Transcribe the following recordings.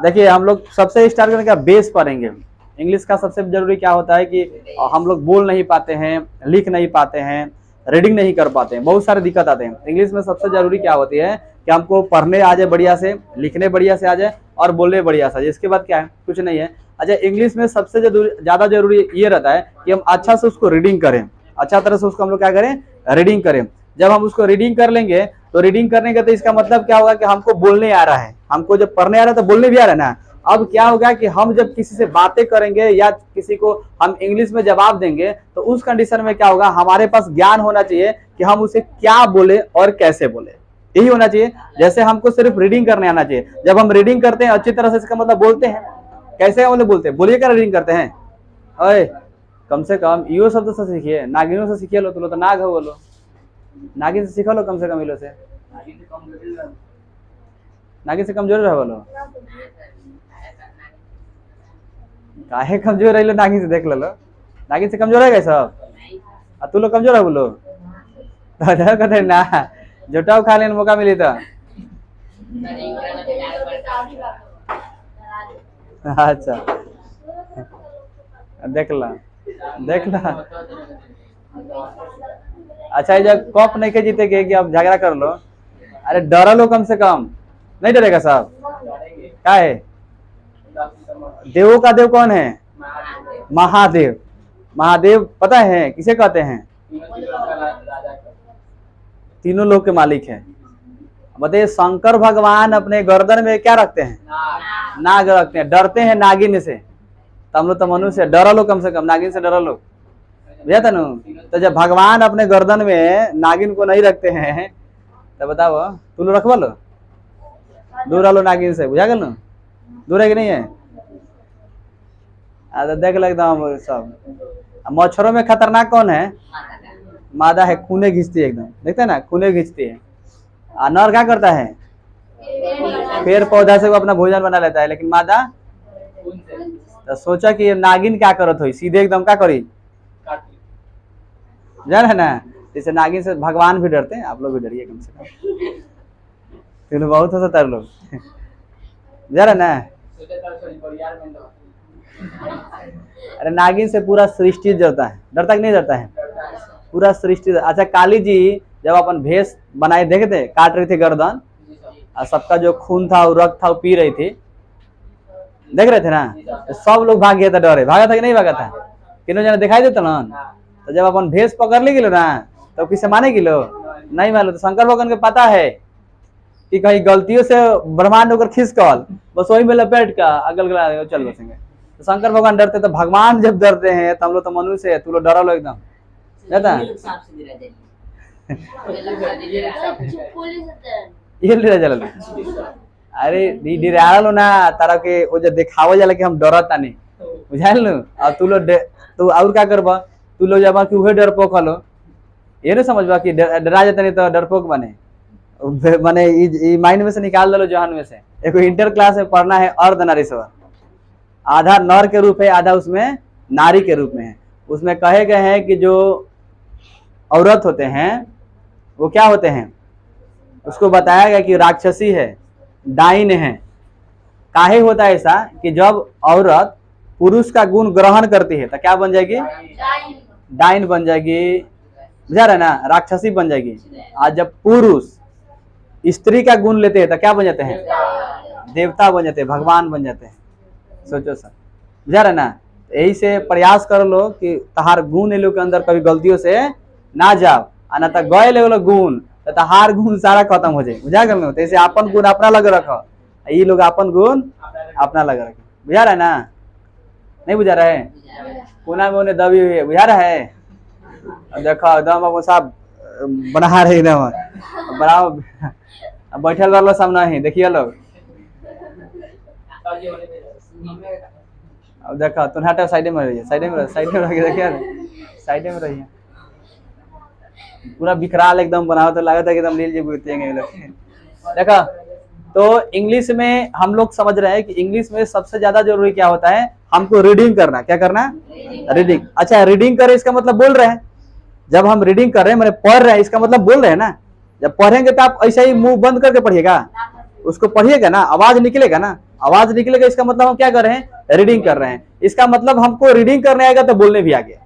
देखिए हम लोग सबसे स्टार्ट करने का बेस पढ़ेंगे। इंग्लिश का सबसे जरूरी क्या होता है कि हम लोग बोल नहीं पाते हैं, लिख नहीं पाते हैं, रीडिंग नहीं कर पाते हैं, बहुत सारे दिक्कत आते हैं। इंग्लिश में सबसे जरूरी क्या होती है कि हमको पढ़ने आ जाए बढ़िया से, लिखने बढ़िया से आ जाए और बोलने बढ़िया से आ जाए। इसके बाद क्या है, कुछ नहीं है। अच्छा, इंग्लिश में सबसे ज्यादा जरूरी ये रहता है कि हम अच्छा से उसको रीडिंग करें, अच्छा तरह से उसको हम लोग क्या करें, रीडिंग करें। जब हम उसको रीडिंग कर लेंगे तो रीडिंग करने का तो इसका मतलब क्या होगा कि हमको बोलने आ रहा है, हमको जब पढ़ने आ रहा है तो बोलने भी आ रहा है ना। अब क्या होगा कि हम जब किसी से बातें करेंगे या किसी को हम इंग्लिश में जवाब देंगे तो उस कंडीशन में क्या होगा, हमारे पास ज्ञान होना चाहिए कि हम उसे क्या बोले और कैसे बोले, यही होना चाहिए। जैसे हमको सिर्फ रीडिंग करने आना चाहिए। जब हम रीडिंग करते हैं अच्छी तरह से, इसका मतलब बोलते हैं। कैसे हम बोलते हैं, बोलिए क्या रीडिंग करते हैं। अरे कम से कम यो शब्द से सीखिए, नागिनों से सीखिए लो, तो नाग हो बोलो, नागिन से सीखो लो कम से कम इलो से, नागिन से कमजोर रह बोलो, काहे कमजोर रह लो, नागिन से देख लो, नागिन से कमजोर है सब, तू लोग कमजोर है बोलो कहते ना जोटाओ खा लेने मौका मिली तो। अच्छा देख ला देख ला। अच्छा ये जब कप नहीं के जीते कि अब झगड़ा कर लो, अरे डरा लो कम से कम, नहीं डरेगा साहब। क्या है, देवों का देव कौन है, महादेव। महादेव पता है किसे कहते हैं, तीनों लोग के मालिक है। बताइए शंकर भगवान अपने गर्दन में क्या रखते हैं, नाग रखते हैं। डरते हैं नागिन से, तम लोग तो मनुष्य डरा लो कम से कम, नागिन से डरा लो, भैया था ना। तो जब भगवान अपने गर्दन में नागिन को नहीं रखते हैं तो बताओ तू लोग रखवा लो, दूर लो नागिन से, बुझा गल ना, दूर है कि नहीं है। तो देख लो एकदम सब। मच्छरों में खतरनाक कौन है, मादा है, खूने खींचती है एकदम, देखते हैं ना खूने खींचती है। नर क्या करता है, पेड़ पौधा से वो अपना भोजन बना लेता है, लेकिन मादा तो सोचा कि ये नागिन क्या करत हो, सीधे एकदम क्या करी, जान है ना। जैसे नागिन से भगवान भी डरते हैं, आप लोग भी डरिए कम से कम, तुम बहुत हो सकता लोग जा रहे ना। अरे नागिन से पूरा सृष्टि डरता है, डरता कि नहीं डरता है, पूरा सृष्टि। अच्छा काली जी जब अपन भेष बनाए देखे थे, काट रही थी गर्दन और सबका जो खून था वो रक्त था वो पी रही थी, देख रहे थे ना, तो सब लोग भाग गया था, डरे, भागा था कि नहीं भागा था, किन्हों जना दिखाई देता ना। तो जब अपन भेष पकड़ ले गिलो ना तो किसे माने गिलो, नहीं मानो। तो शंकर भगवान को पता है कि कहीं गलतियों से ब्रह्मांड होकर खिसकल, बस वही में लपेट का अगल गला चल बसेंगे। तो शंकर भगवान डरते, तो भगवान जब डरते हैं तो हम लोग तो मनुष्य है, तू लोग डरा लो एकदम, जाता ये ले चल। अरे डिरा लो ना तारा के, वो जो दिखावा जाला कि हम डरता नहीं, बुझाइल नु। और तू लोग तू और क्या करबा, तू लोग जब कि उहे डरपोक हलो, ये ना समझबा कि डरा जाता नहीं तो डरपोक बने, माने ई माइंड में से निकाल दलो, जहन में से। एक इंटर क्लास में पढ़ना है अर्धनारीश्वर, आधा नर के रूप है, आधा उसमें नारी के रूप में है। उसमें कहे गए हैं कि जो औरत होते हैं वो क्या होते हैं, उसको बताया गया कि राक्षसी है, डाइन है। काहे होता है ऐसा कि जब औरत पुरुष का गुण ग्रहण करती है तो क्या बन जाएगी, डाइन बन जाएगी, बुझा रहे ना, राक्षसी बन जाएगी। आज जब पुरुष स्त्री का गुण लेते हैं तो क्या बन जाते हैं, देवता बन जाते हैं, भगवान बन जाते हैं। सोचो सर, बुझा रहे ना। यही से प्रयास कर लो कि तहार गुण लोग के अंदर कभी गलतियों से ना जाओ, ना तो गए ले गुण तो तहार गुण सारा खत्म हो जाए, बुझा गए। तो ऐसे अपन गुण अपना लग रखो, ये लोग अपन गुण अपना लग रखे, बुझा रहा है ना, नहीं बुझा रहा है। कोना में उन्हें दबी हुई है, बुझा रहा है। देखो एकदम अब साहब बना रहे एकदम, बनाओ बैठल वाला सामने ही देखिए लोग। अब देखो तुम हटा साइड में रहिए, साइड में रहिए, देखिए साइड में रहिए। पूरा बिखराल एकदम बनाओ तो लगा था कि एकदम लील जी गुजरेंगे लोग। देखा तो इंग्लिश में हम लोग समझ रहे हैं कि इंग्लिश में सबसे ज्यादा जरूरी क्या होता है, हमको रीडिंग करना। क्या करना, रीडिंग। अच्छा रीडिंग करे इसका मतलब बोल रहे हैं, जब हम रीडिंग कर रहे हैं मैंने पढ़ रहे हैं इसका मतलब बोल रहे हैं ना। जब पढ़ेंगे तो आप ऐसा ही मुंह बंद करके पढ़िएगा, उसको पढ़िएगा ना, आवाज निकलेगा ना, आवाज निकलेगा इसका मतलब हम क्या कर रहे हैं, रीडिंग कर रहे हैं। इसका मतलब हमको रीडिंग करने आएगा तो बोलने भी आ गया,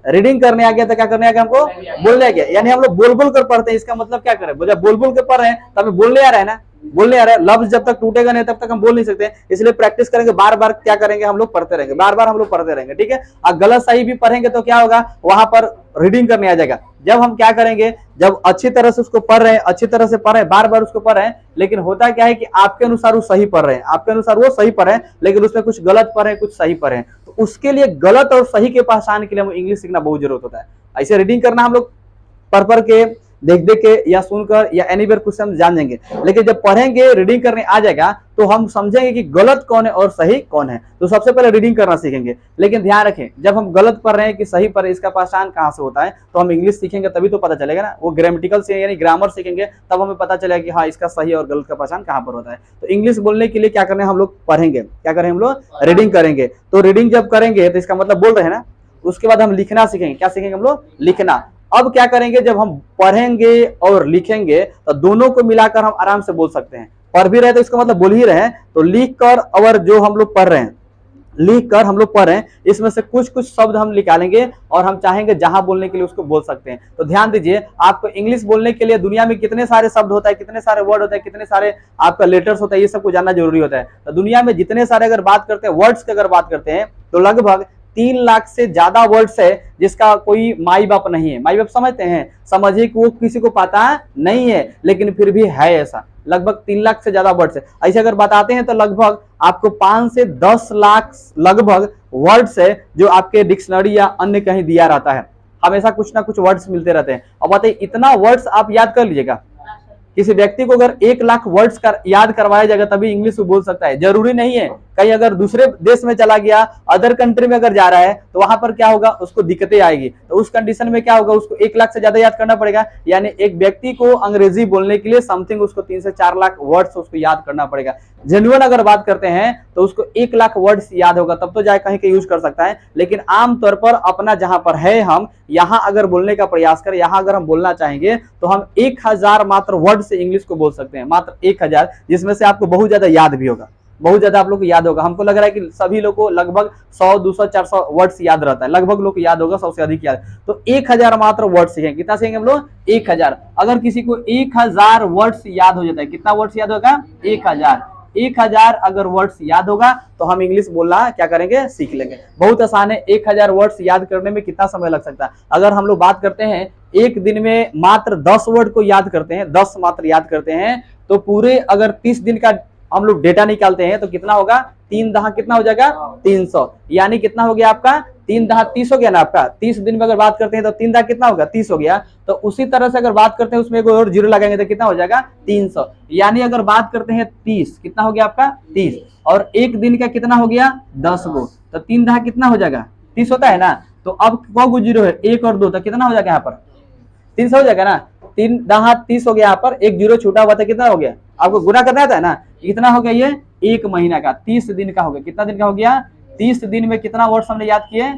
रीडिंग करने आ गया तो क्या करने आ गया, हमको बोलने आ गया। यानी हम लोग बोल बोल कर पढ़ते हैं, इसका मतलब क्या करें, जब बोल बोल कर पढ़ रहे हैं तो हमें बोलने आ रहा है ना, बोलने आ रहा है। लफ्ज जब तक टूटेगा नहीं तब तक हम बोल नहीं सकते, इसलिए प्रैक्टिस करेंगे, बार बार क्या करेंगे, हम लोग पढ़ते रहेंगे, बार बार हम लोग पढ़ते रहेंगे, ठीक है। और गलत सही भी पढ़ेंगे तो क्या होगा, वहां पर रीडिंग करने आ जाएगा। जब हम क्या करेंगे, जब अच्छी तरह से उसको पढ़ रहे हैं, अच्छी तरह से पढ़ रहे हैं, बार बार उसको पढ़ रहे हैं, लेकिन होता क्या है कि आपके अनुसार वो सही पढ़ रहे हैं, आपके अनुसार वो सही पढ़ रहे हैं, लेकिन उसमें कुछ गलत पढ़ रहे हैं, कुछ सही पढ़ रहे हैं, तो उसके लिए गलत और सही के पहचान के लिए हमें इंग्लिश सीखना बहुत जरूरत होता है। ऐसे रीडिंग करना हम लोग पढ़ पढ़ के, देख देख के या सुनकर या एनीवेयर कुछ हम जान जाएंगे, लेकिन जब पढ़ेंगे, रीडिंग करने आ जाएगा तो हम समझेंगे कि गलत कौन है और सही कौन है। तो सबसे पहले रीडिंग करना सीखेंगे, लेकिन ध्यान रखें, जब हम गलत पढ़ रहे हैं कि सही पढ़ रहे हैं, इसका पहचान कहां से होता है, तो हम इंग्लिश सीखेंगे तभी तो पता चलेगा ना। वो ग्रामेटिकल से यानी ग्रामर सीखेंगे तब हमें पता चलेगा कि हाँ इसका सही और गलत का पहचान कहां पर होता है। तो इंग्लिश बोलने के लिए क्या करना है, हम लोग पढ़ेंगे, क्या करें, हम लोग रीडिंग करेंगे। तो रीडिंग जब करेंगे तो इसका मतलब बोल रहे हैं ना, उसके बाद हम लिखना सीखेंगे। क्या सीखेंगे हम लोग, लिखना। अब क्या करेंगे, जब हम पढ़ेंगे और लिखेंगे तो दोनों को मिलाकर हम आराम से बोल सकते हैं। पढ़ भी रहे तो इसका मतलब बोल ही रहे हैं, तो लिख कर और जो हम लोग पढ़ रहे हैं, लिख कर हम लोग पढ़ रहे हैं, इसमें से कुछ कुछ शब्द हम निकालेंगे और हम चाहेंगे जहां बोलने के लिए उसको बोल सकते हैं। तो ध्यान दीजिए, आपको इंग्लिश बोलने के लिए दुनिया में कितने सारे शब्द होता है, कितने सारे वर्ड होता है, कितने सारे आपका लेटर्स होता है, ये सब को जानना जरूरी होता है। तो दुनिया में जितने सारे अगर बात करते हैं वर्ड्स की, अगर बात करते हैं तो लगभग 3 लाख से ज्यादा वर्ड्स है जिसका कोई माई बाप नहीं है। माई बाप समझते हैं, समझिए कि वो किसी को पता नहीं है, लेकिन फिर भी है ऐसा। लगभग 3 लाख से ज्यादा वर्ड्स है। ऐसे अगर बताते हैं तो लगभग आपको 5 से 10 लाख लगभग वर्ड्स है जो आपके डिक्शनरी या अन्य कहीं दिया रहता है। हमेशा कुछ ना कुछ वर्ड्स मिलते रहते हैं। अब बताइए, इतना वर्ड्स आप याद कर लीजिएगा। किसी व्यक्ति को अगर 1 लाख वर्ड्स याद करवाया जाएगा तभी इंग्लिश बोल सकता है, जरूरी नहीं है। कहीं अगर दूसरे देश में चला गया, अदर कंट्री में अगर जा रहा है तो वहां पर क्या होगा, उसको दिक्कतें आएगी। तो उस कंडीशन में क्या होगा, उसको 1 लाख से ज्यादा याद करना पड़ेगा। यानी एक व्यक्ति को अंग्रेजी बोलने के लिए समथिंग उसको 3 से 4 लाख वर्ड्स उसको याद करना पड़ेगा। जेन्युइन अगर बात करते हैं तो उसको 1 लाख वर्ड्स याद होगा तब तो जाए कहीं के यूज कर सकता है। लेकिन आमतौर पर अपना जहां पर है, हम यहाँ अगर बोलने का प्रयास करें, यहाँ अगर हम बोलना चाहेंगे तो हम 1000 मात्र वर्ड से इंग्लिश को बोल सकते हैं, मात्र 1000, जिसमें से आपको बहुत ज्यादा याद भी होगा, बहुत ज्यादा आप लोग को याद होगा। हमको लग रहा है कि सभी लोग को लगभग 100, 200, 400 वर्ड्स याद रहता है, लगभग लोग को याद होगा, 100 से अधिक याद। तो 1000 मात्र वर्ड सीखेंगे। कितना सीखेंगे हम लोग, 1000। अगर किसी को 1000 वर्ड्स याद हो जाता है, कितना वर्ड्स याद होगा, 1000 अगर वर्ड्स याद होगा तो हम इंग्लिश बोलना क्या करेंगे, सीख लेंगे। बहुत आसान है। 1000 वर्ड्स याद करने में कितना समय लग सकता है। अगर हम लोग बात करते हैं एक दिन में मात्र 10 वर्ड को याद करते हैं, 10 मात्र याद करते हैं, तो पूरे अगर 30 दिन का हम लोग डेटा निकालते हैं तो कितना होगा, 3 दहा कितना हो जाएगा, 300। यानी कितना हो गया आपका, 3 दहा 30 हो गया ना आपका। 30 दिन में अगर बात करते हैं तो 3 दहा कितना होगा, 30 हो गया। तो उसी तरह से अगर बात करते हैं उसमें एक और जीरो लगाएंगे तो कितना हो जाएगा, 300। यानी अगर बात करते हैं 30, कितना हो गया आपका, 30, और एक दिन का कितना हो गया, 10 गो। तो 3 दहा कितना हो जाएगा, 30 होता है ना। तो अब कौ जीरो है, 1 और 2, तो कितना हो जाएगा यहाँ पर, 300 हो जाएगा ना। 3 दहा 30 हो गया, यहाँ पर एक जीरो छूटा हुआ था, कितना हो गया, आपको गुना करना था ना। कितना हो गया, ये 1 महीना का, 30 दिन का हो गया। कितना दिन का हो गया, 30 दिन में कितना वर्ड्स हमने याद किए,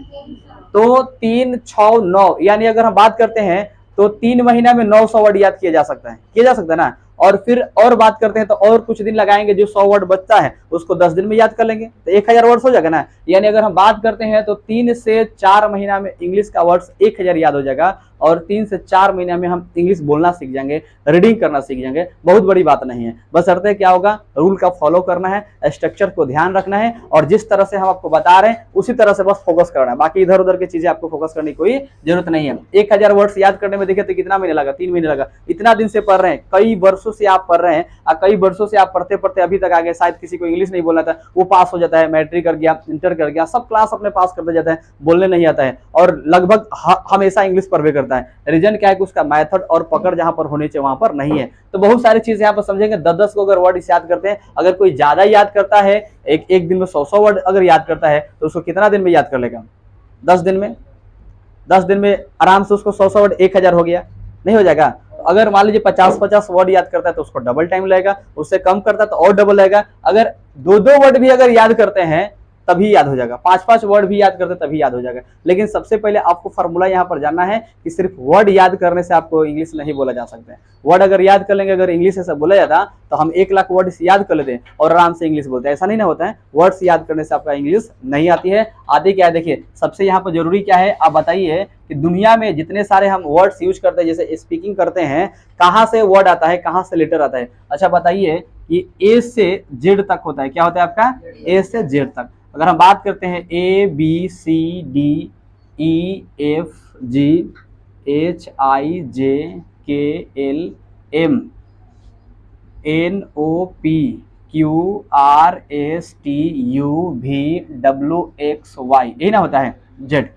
तो 3, 6, 9। यानी अगर हम बात करते हैं तो 3 महीना में 900 वर्ड याद किया जा सकता है, किया जा सकता है ना। और फिर और बात करते हैं तो और कुछ दिन लगाएंगे, जो 100 वर्ड बचता है उसको 10 दिन में याद कर लेंगे, तो 1000 वर्ड्स हो जाएगा ना। यानी अगर हम बात करते हैं तो 3 से 4 महीना में इंग्लिश का वर्ड्स 1000 याद हो जाएगा, और 3 से 4 महीना में हम इंग्लिश बोलना सीख जाएंगे, रीडिंग करना सीख जाएंगे। बहुत बड़ी बात नहीं है, बस अर्थ क्या होगा, रूल का फॉलो करना है, स्ट्रक्चर को ध्यान रखना है, और जिस तरह से हम आपको बता रहे हैं उसी तरह से बस फोकस करना है। बाकी इधर उधर की चीजें आपको फोकस करने की कोई जरूरत नहीं है। 1000 वर्ड्स याद करने में देखे तो कितना महीने लगा, 3 महीने लगा। इतना दिन से पढ़ रहे हैं, कई वर्षों से आप पढ़ रहे हैं, और कई वर्षों से आप पढ़ते पढ़ते अभी तक आ गए। शायद किसी को इंग्लिश नहीं बोलना था, वो पास हो जाता है, मैट्रिक कर गया, इंटर कर गया, सब क्लास अपने पास करते जाता है, बोलने नहीं आता है, और लगभग हमेशा इंग्लिश पढ़वे करता है। रीजन क्या है कि उसका मेथड और पकड़ जहां पर होने चाहिए वहां पर नहीं है। तो बहुत सारी चीजें यहाँ पर समझेंगे। 10-10 को अगर वर्ड याद करते हैं, अगर कोई ज्यादा याद करता है, एक दिन में 100 वर्ड अगर याद करता है तो उसको कितना दिन में याद कर लेगा, 10 दिन में। 10 दिन में आराम से उसको 100 वर्ड 1000 हो गया, नहीं हो जाएगा। अगर मान लीजिए 50-50 वर्ड याद करता है तो उसको डबल टाइम लगेगा, उससे कम करता है तो और डबल लगेगा। अगर 2-2 वर्ड भी अगर याद करते हैं तभी याद हो जाएगा, 5-5 वर्ड भी याद करते तभी याद हो जाएगा। लेकिन सबसे पहले आपको फार्मूला यहाँ पर जानना है कि सिर्फ वर्ड याद करने से आपको इंग्लिश नहीं बोला जा सकता है। वर्ड अगर याद कर लेंगे, अगर इंग्लिश से बोला जाता तो हम 1 लाख वर्ड याद कर लेते हैं और आराम से इंग्लिश बोलते हैं, ऐसा नहीं ना होता है। वर्ड्स याद करने से आपका इंग्लिश नहीं आती है। आती क्या है, देखिए सबसे यहाँ पर जरूरी क्या है, आप बताइए कि दुनिया में जितने सारे हम वर्ड्स यूज करते हैं, जैसे स्पीकिंग करते हैं, कहाँ से वर्ड आता है, कहाँ से लेटर आता है। अच्छा बताइए कि ए से जेड तक होता है, क्या होता है आपका, ए से जेड तक। अगर हम बात करते हैं ABCDEFGHIJKLMNOPQRSTUVWXY, यही ना होता है जेड,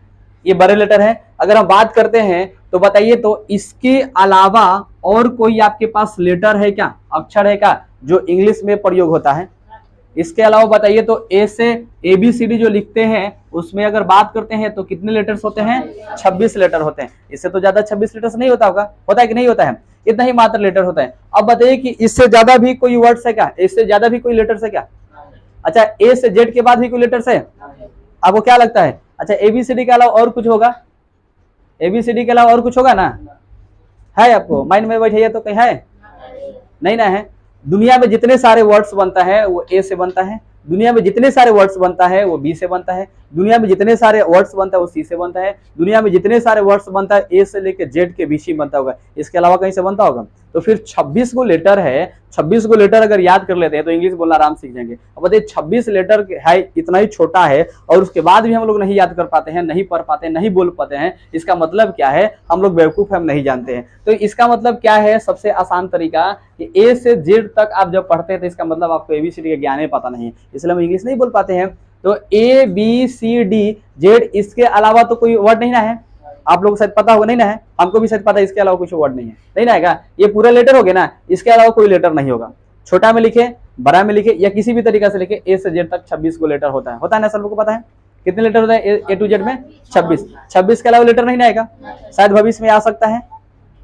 ये बड़े लेटर है। अगर हम बात करते हैं तो बताइए तो इसके अलावा और कोई आपके पास लेटर है क्या, अक्षर है क्या जो इंग्लिश में प्रयोग होता है? इसके अलावा बताइए तो ए से ABCD जो लिखते हैं उसमें अगर बात करते हैं तो कितने लेटर्स होते हैं, 26 लेटर होते हैं। इससे तो ज्यादा 26 लेटर्स नहीं होता होगा, होता है कि नहीं होता है, इतना ही मात्र लेटर होता है। अब बताइए कि इससे ज्यादा भी कोई वर्ड्स है क्या, इससे ज्यादा भी कोई लेटर्स है क्या? अच्छा ए से जेड के बाद भी कोई लेटर्स है, आपको क्या लगता है? अच्छा ABCD के अलावा और कुछ होगा, ABCD के अलावा और कुछ होगा ना, है आपको माइंड में बैठे तो कहीं है नहीं ना है। दुनिया में जितने सारे वर्ड्स बनता है वो ए से बनता है, दुनिया में जितने सारे वर्ड्स बनता है वो बी से बनता है, दुनिया में जितने सारे वर्ड्स बनता है वो सी से बनता है, दुनिया में जितने सारे वर्ड्स बनता है ए से लेकर जेड के बीच ही बनता होगा, इसके अलावा कहीं से बनता होगा। तो फिर 26 गो लेटर है, 26 गो लेटर अगर याद कर लेते हैं तो इंग्लिश बोलना आराम सीख जाएंगे। अब बताइए 26 लेटर है, इतना ही छोटा है और उसके बाद भी हम लोग नहीं याद कर पाते हैं, नहीं पढ़ पाते हैं, नहीं बोल पाते हैं, इसका मतलब क्या है, हम लोग बेवकूफ हम नहीं जानते हैं। तो इसका मतलब क्या है, सबसे आसान तरीका कि ए से जेड तक आप जब पढ़ते हैं तो इसका मतलब आपको ABCD का ज्ञान ही पता नहीं है, इसलिए हम इंग्लिश नहीं बोल पाते हैं। तो ABCD Z इसके अलावा तो कोई वर्ड नहीं ना है, आप लोग शायद पता होगा, नहीं ना है, हमको भी शायद पता है, इसके अलावा कुछ वर्ड नहीं है, नहीं ना है, ये पूरा लेटर हो गया ना, इसके अलावा कोई लेटर नहीं होगा। छोटा में लिखे, बड़ा में लिखे या किसी भी तरीके से लिखे, ए से जेड तक 26 को लेटर होता है ना, सब लोग को पता है कितने लेटर होता है A to Z में, 26 के अलावा लेटर नहीं आएगा। शायद भविष्य में आ सकता है,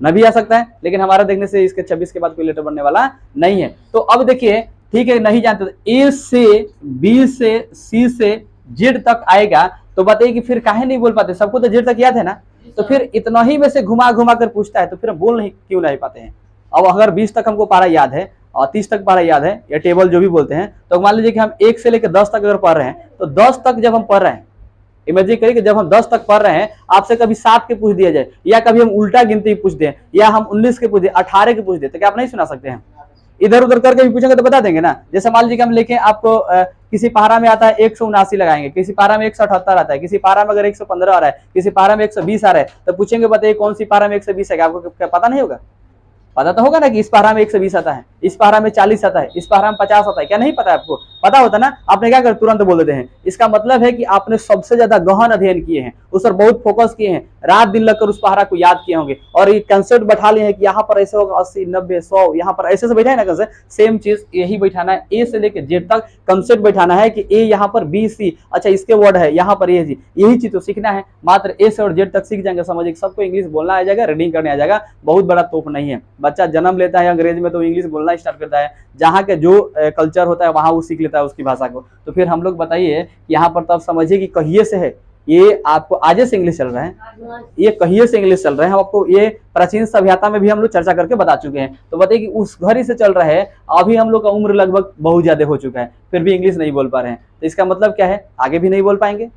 न भी आ सकता है, लेकिन हमारा देखने से इसके 26 के बाद कोई लेटर बनने वाला नहीं है। तो अब देखिए ठीक है, नहीं जानते तो ए से बी से सी से जेड तक आएगा, तो बताइए कि फिर काहे नहीं बोल पाते, सबको तो जेड तक याद है ना, तो फिर इतना ही में से घुमा घुमा कर पूछता है, तो फिर हम बोल नहीं क्यों नहीं पाते हैं। अब अगर 20 तक हमको पारा याद है और 30 तक पारा याद है या टेबल जो भी बोलते हैं, तो मान लीजिए कि हम 1 से लेकर 10 तक अगर पढ़ रहे हैं, तो 10 तक जब हम पढ़ रहे हैं, इमेजिन करिए कि जब हम 10 तक पढ़ रहे हैं, आपसे कभी 7 के पूछ दिया जाए या कभी हम उल्टा गिनती पूछ दें या हम 19 के पूछ दें, 18 के पूछ दें, तो क्या आप नहीं सुना सकते हैं? इधर उधर करके भी पूछेंगे तो बता देंगे ना। जैसे मान लीजिए कि हम लिखें, आपको किसी पारा में आता है 179 लगाएंगे, किसी पारा में 178 आता है, किसी पारा में अगर 115 आ रहा है, किसी पारा में 120 आ रहा है, तो पूछेंगे बताइए कौन सी पारा में 120 है, आपको क्या पता नहीं होगा? पता तो होगा ना कि इस पारा में 120 आता है, इस पारा में 40 आता है, इस पारा में 50 आता है, क्या नहीं पता है आपको? पता होता ना, आपने क्या कर तुरंत बोल देते हैं। इसका मतलब है कि आपने सबसे ज्यादा गहन अध्ययन किए हैं, उस पर बहुत फोकस किए हैं, रात दिन लगकर उस पहाड़ा को याद किए होंगे और ये कंसेप्ट बैठा लिए हैं कि यहाँ पर ऐसे होगा 80 90 100, यहाँ पर ऐसे से बैठा है ना कंसेप्ट, सेम चीज यही बैठाना है, ए से लेकर जेड तक कंसेप्ट बैठाना है कि ए यहाँ पर बी सी, अच्छा इसके वर्ड है यहाँ पर ये जी, यही चीज तो सीखना है। मात्र ए से और जेड तक सीख जाएंगे, समझिए सबको इंग्लिश बोलना आ जाएगा, रीडिंग करने आ जाएगा, बहुत बड़ा तोप नहीं है। बच्चा जन्म लेता है अंग्रेज में तो इंग्लिश बोलना स्टार्ट करता है, जहाँ के जो कल्चर होता है वहां वो सीख लेता है उसकी भाषा को। तो फिर हम लोग बताइए यहाँ पर, तब समझिए कि कहिए से है, ये आपको आज से इंग्लिश चल रहा है, ये कहिए से इंग्लिश चल रहे हैं, हम आपको ये प्राचीन सभ्यता में भी हम लोग चर्चा करके बता चुके हैं। तो बताइए कि उस घड़ी से चल रहा है, अभी हम लोग का उम्र लगभग बहुत ज्यादा हो चुका है, फिर भी इंग्लिश नहीं बोल पा रहे हैं, तो इसका मतलब क्या है, आगे भी नहीं बोल पाएंगे।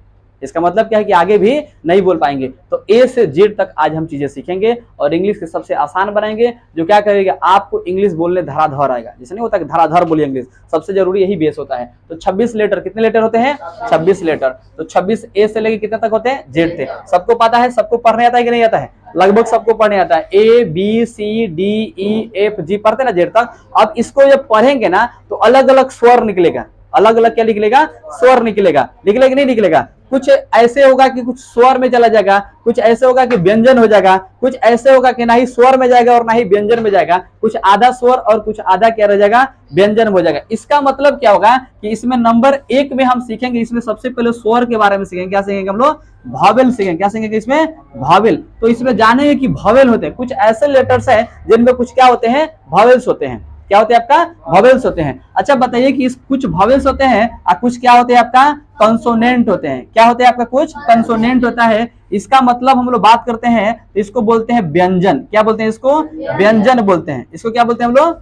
इसका मतलब क्या है कि आगे भी नहीं बोल पाएंगे। तो ए से जेड तक आज हम चीजें सीखेंगे और इंग्लिश के सबसे आसान बनाएंगे, जो क्या करेगा, आपको इंग्लिश बोलने धराधर आएगा। जैसे नहीं होता कि धराधर बोलिए इंग्लिश, सबसे जरूरी यही बेस होता है। तो 26 लेटर, कितने लेटर होते हैं, 26 लेटर। तो 26 ए से लेके कितने तक होते हैं, जेड तक। सबको पता है, सबको पढ़ने आता है कि नहीं आता है? लगभग सबको पढ़ने आता है। A B C D E F G पढ़ते ना जेड तक। अब इसको जब पढ़ेंगे ना तो अलग अलग स्वर निकलेगा, अलग अलग क्या निकलेगा, स्वर निकलेगा। निकलेगा कि नहीं निकलेगा? कुछ ऐसे होगा कि कुछ स्वर में चला जाएगा, कुछ ऐसे होगा कि व्यंजन हो जाएगा, कुछ ऐसे होगा कि ना ही स्वर में जाएगा और ना ही व्यंजन में जाएगा, कुछ आधा स्वर और कुछ आधा क्या रह जाएगा, व्यंजन हो जाएगा। इसका मतलब क्या होगा कि इसमें नंबर 1 में हम सीखेंगे, इसमें सबसे पहले स्वर के बारे में सीखेंगे। क्या सीखेंगे हम लोग? भावेल सीखेंगे। क्या सीखेंगे इसमें? भावेल। तो इसमें जानेंगे कि भावेल होते हैं, कुछ ऐसे लेटर्स हैं जिनमें कुछ क्या होते हैं, भावेल्स होते हैं। क्या होते हैं आपका वॉवेल्स होते हैं। अच्छा बताइए कि इस कुछ वॉवेल्स होते हैं और कुछ क्या होते हैं आपका कंसोनेंट होते हैं। क्या होते हैं आपका कुछ कंसोनेंट होता है। इसका मतलब हम लोग बात करते हैं तो इसको बोलते हैं व्यंजन। क्या बोलते हैं इसको? व्यंजन बोलते हैं। इसको क्या बोलते हैं हम लोग?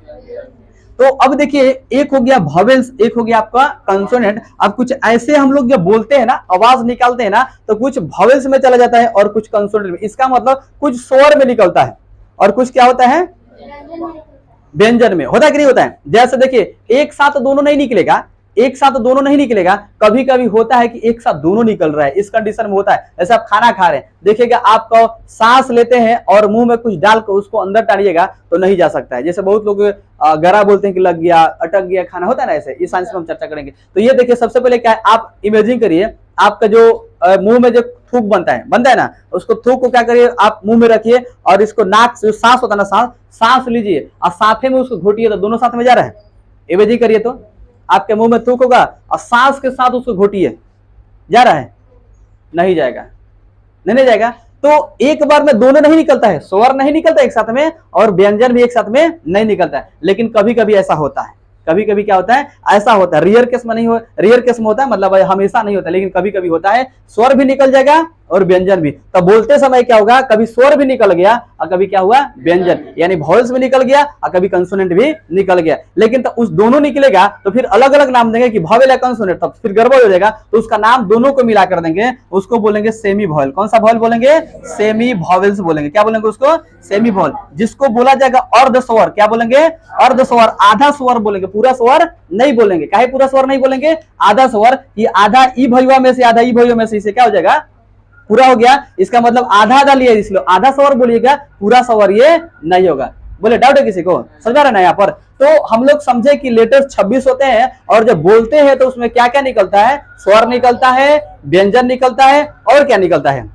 तो अब देखिए एक हो गया वॉवेल्स, एक हो गया आपका कंसोनेंट। अब कुछ ऐसे हम लोग जब बोलते हैं ना, आवाज निकालते हैं ना, तो कुछ वॉवेल्स में चला जाता है और कुछ कंसोनेंट में। इसका मतलब कुछ स्वर में निकलता है और कुछ क्या होता है व्यंजन में। होता है कि नहीं होता है? जैसे देखिए एक साथ दोनों नहीं निकलेगा, एक साथ दोनों नहीं निकलेगा। कभी कभी होता है कि एक साथ दोनों निकल रहा है, इस कंडीशन में होता है। जैसे आप खाना खा रहे हैं, देखिएगा आप सांस लेते हैं और मुंह में कुछ डालकर उसको अंदर डालिएगा तो नहीं जा सकता है। जैसे बहुत लोग गरा बोलते हैं कि लग गया, अटक गया खाना, होता है ना ऐसे। इस साइंस में हम चर्चा करेंगे। तो ये देखिए सबसे पहले क्या है, आप इमेजिन करिए आपका जो मुंह में जो थूक बनता है ना, उसको थूक को क्या करिए आप मुंह में रखिए और इसको नाक से सांस होता है ना, सांस लीजिए और साथे में उसको घोटिए तो दोनों साथ में जा रहा है। इमेजिन करिए तो आपके मुंह में थूक होगा और सांस के साथ उसको घोटिए, जा रहा है? नहीं जाएगा, नहीं जाएगा। तो एक बार में दोनों नहीं निकलता है, स्वर नहीं निकलता एक साथ में और व्यंजन भी एक साथ में नहीं निकलता है। लेकिन कभी कभी ऐसा होता है, कभी कभी क्या होता है ऐसा होता है। रियर केस में नहीं हो, रियर केस में होता है, मतलब हमेशा नहीं होता, लेकिन कभी कभी होता है। स्वर भी निकल जाएगा और व्यंजन भी। तो बोलते समय क्या होगा, कभी स्वर भी निकल गया और कभी क्या हुआ व्यंजन, यानी वॉवेल्स भी निकल गया और कभी कंसोनेंट भी निकल गया। लेकिन तो उस दोनों निकलेगा तो फिर अलग अलग नाम देंगे कि वॉवेल या कंसोनेंट, तब फिर गड़बड़ हो जाएगा। तो उसका नाम दोनों को मिला कर देंगे, उसको बोलेंगे सेमी वॉवेल। कौन सा वॉवेल बोलेंगे? सेमी वॉवेल्स बोलेंगे। क्या बोलेंगे उसको? Semi vowel. जिसको बोला जाएगा अर्ध स्वर, क्या बोलेंगे? अर्ध स्वर। आधा स्वर बोलेंगे, पूरा स्वर नहीं बोलेंगे। काहे पूरा स्वर नहीं बोलेंगे? आधा स्वर। ये आधा ई भैया में से, आधा ई भैया में से, इसे क्या हो जाएगा पूरा हो गया। इसका मतलब आधा आधा लिया, इसलिए आधा स्वर बोलिएगा, पूरा स्वर ये नहीं होगा। बोले डाउट है किसी को? समझा रहे ना यहाँ पर? तो हम लोग समझे कि लेटर 26 होते हैं और जब बोलते हैं तो उसमें क्या क्या निकलता है? स्वर निकलता है, व्यंजन निकलता है और क्या निकलता है?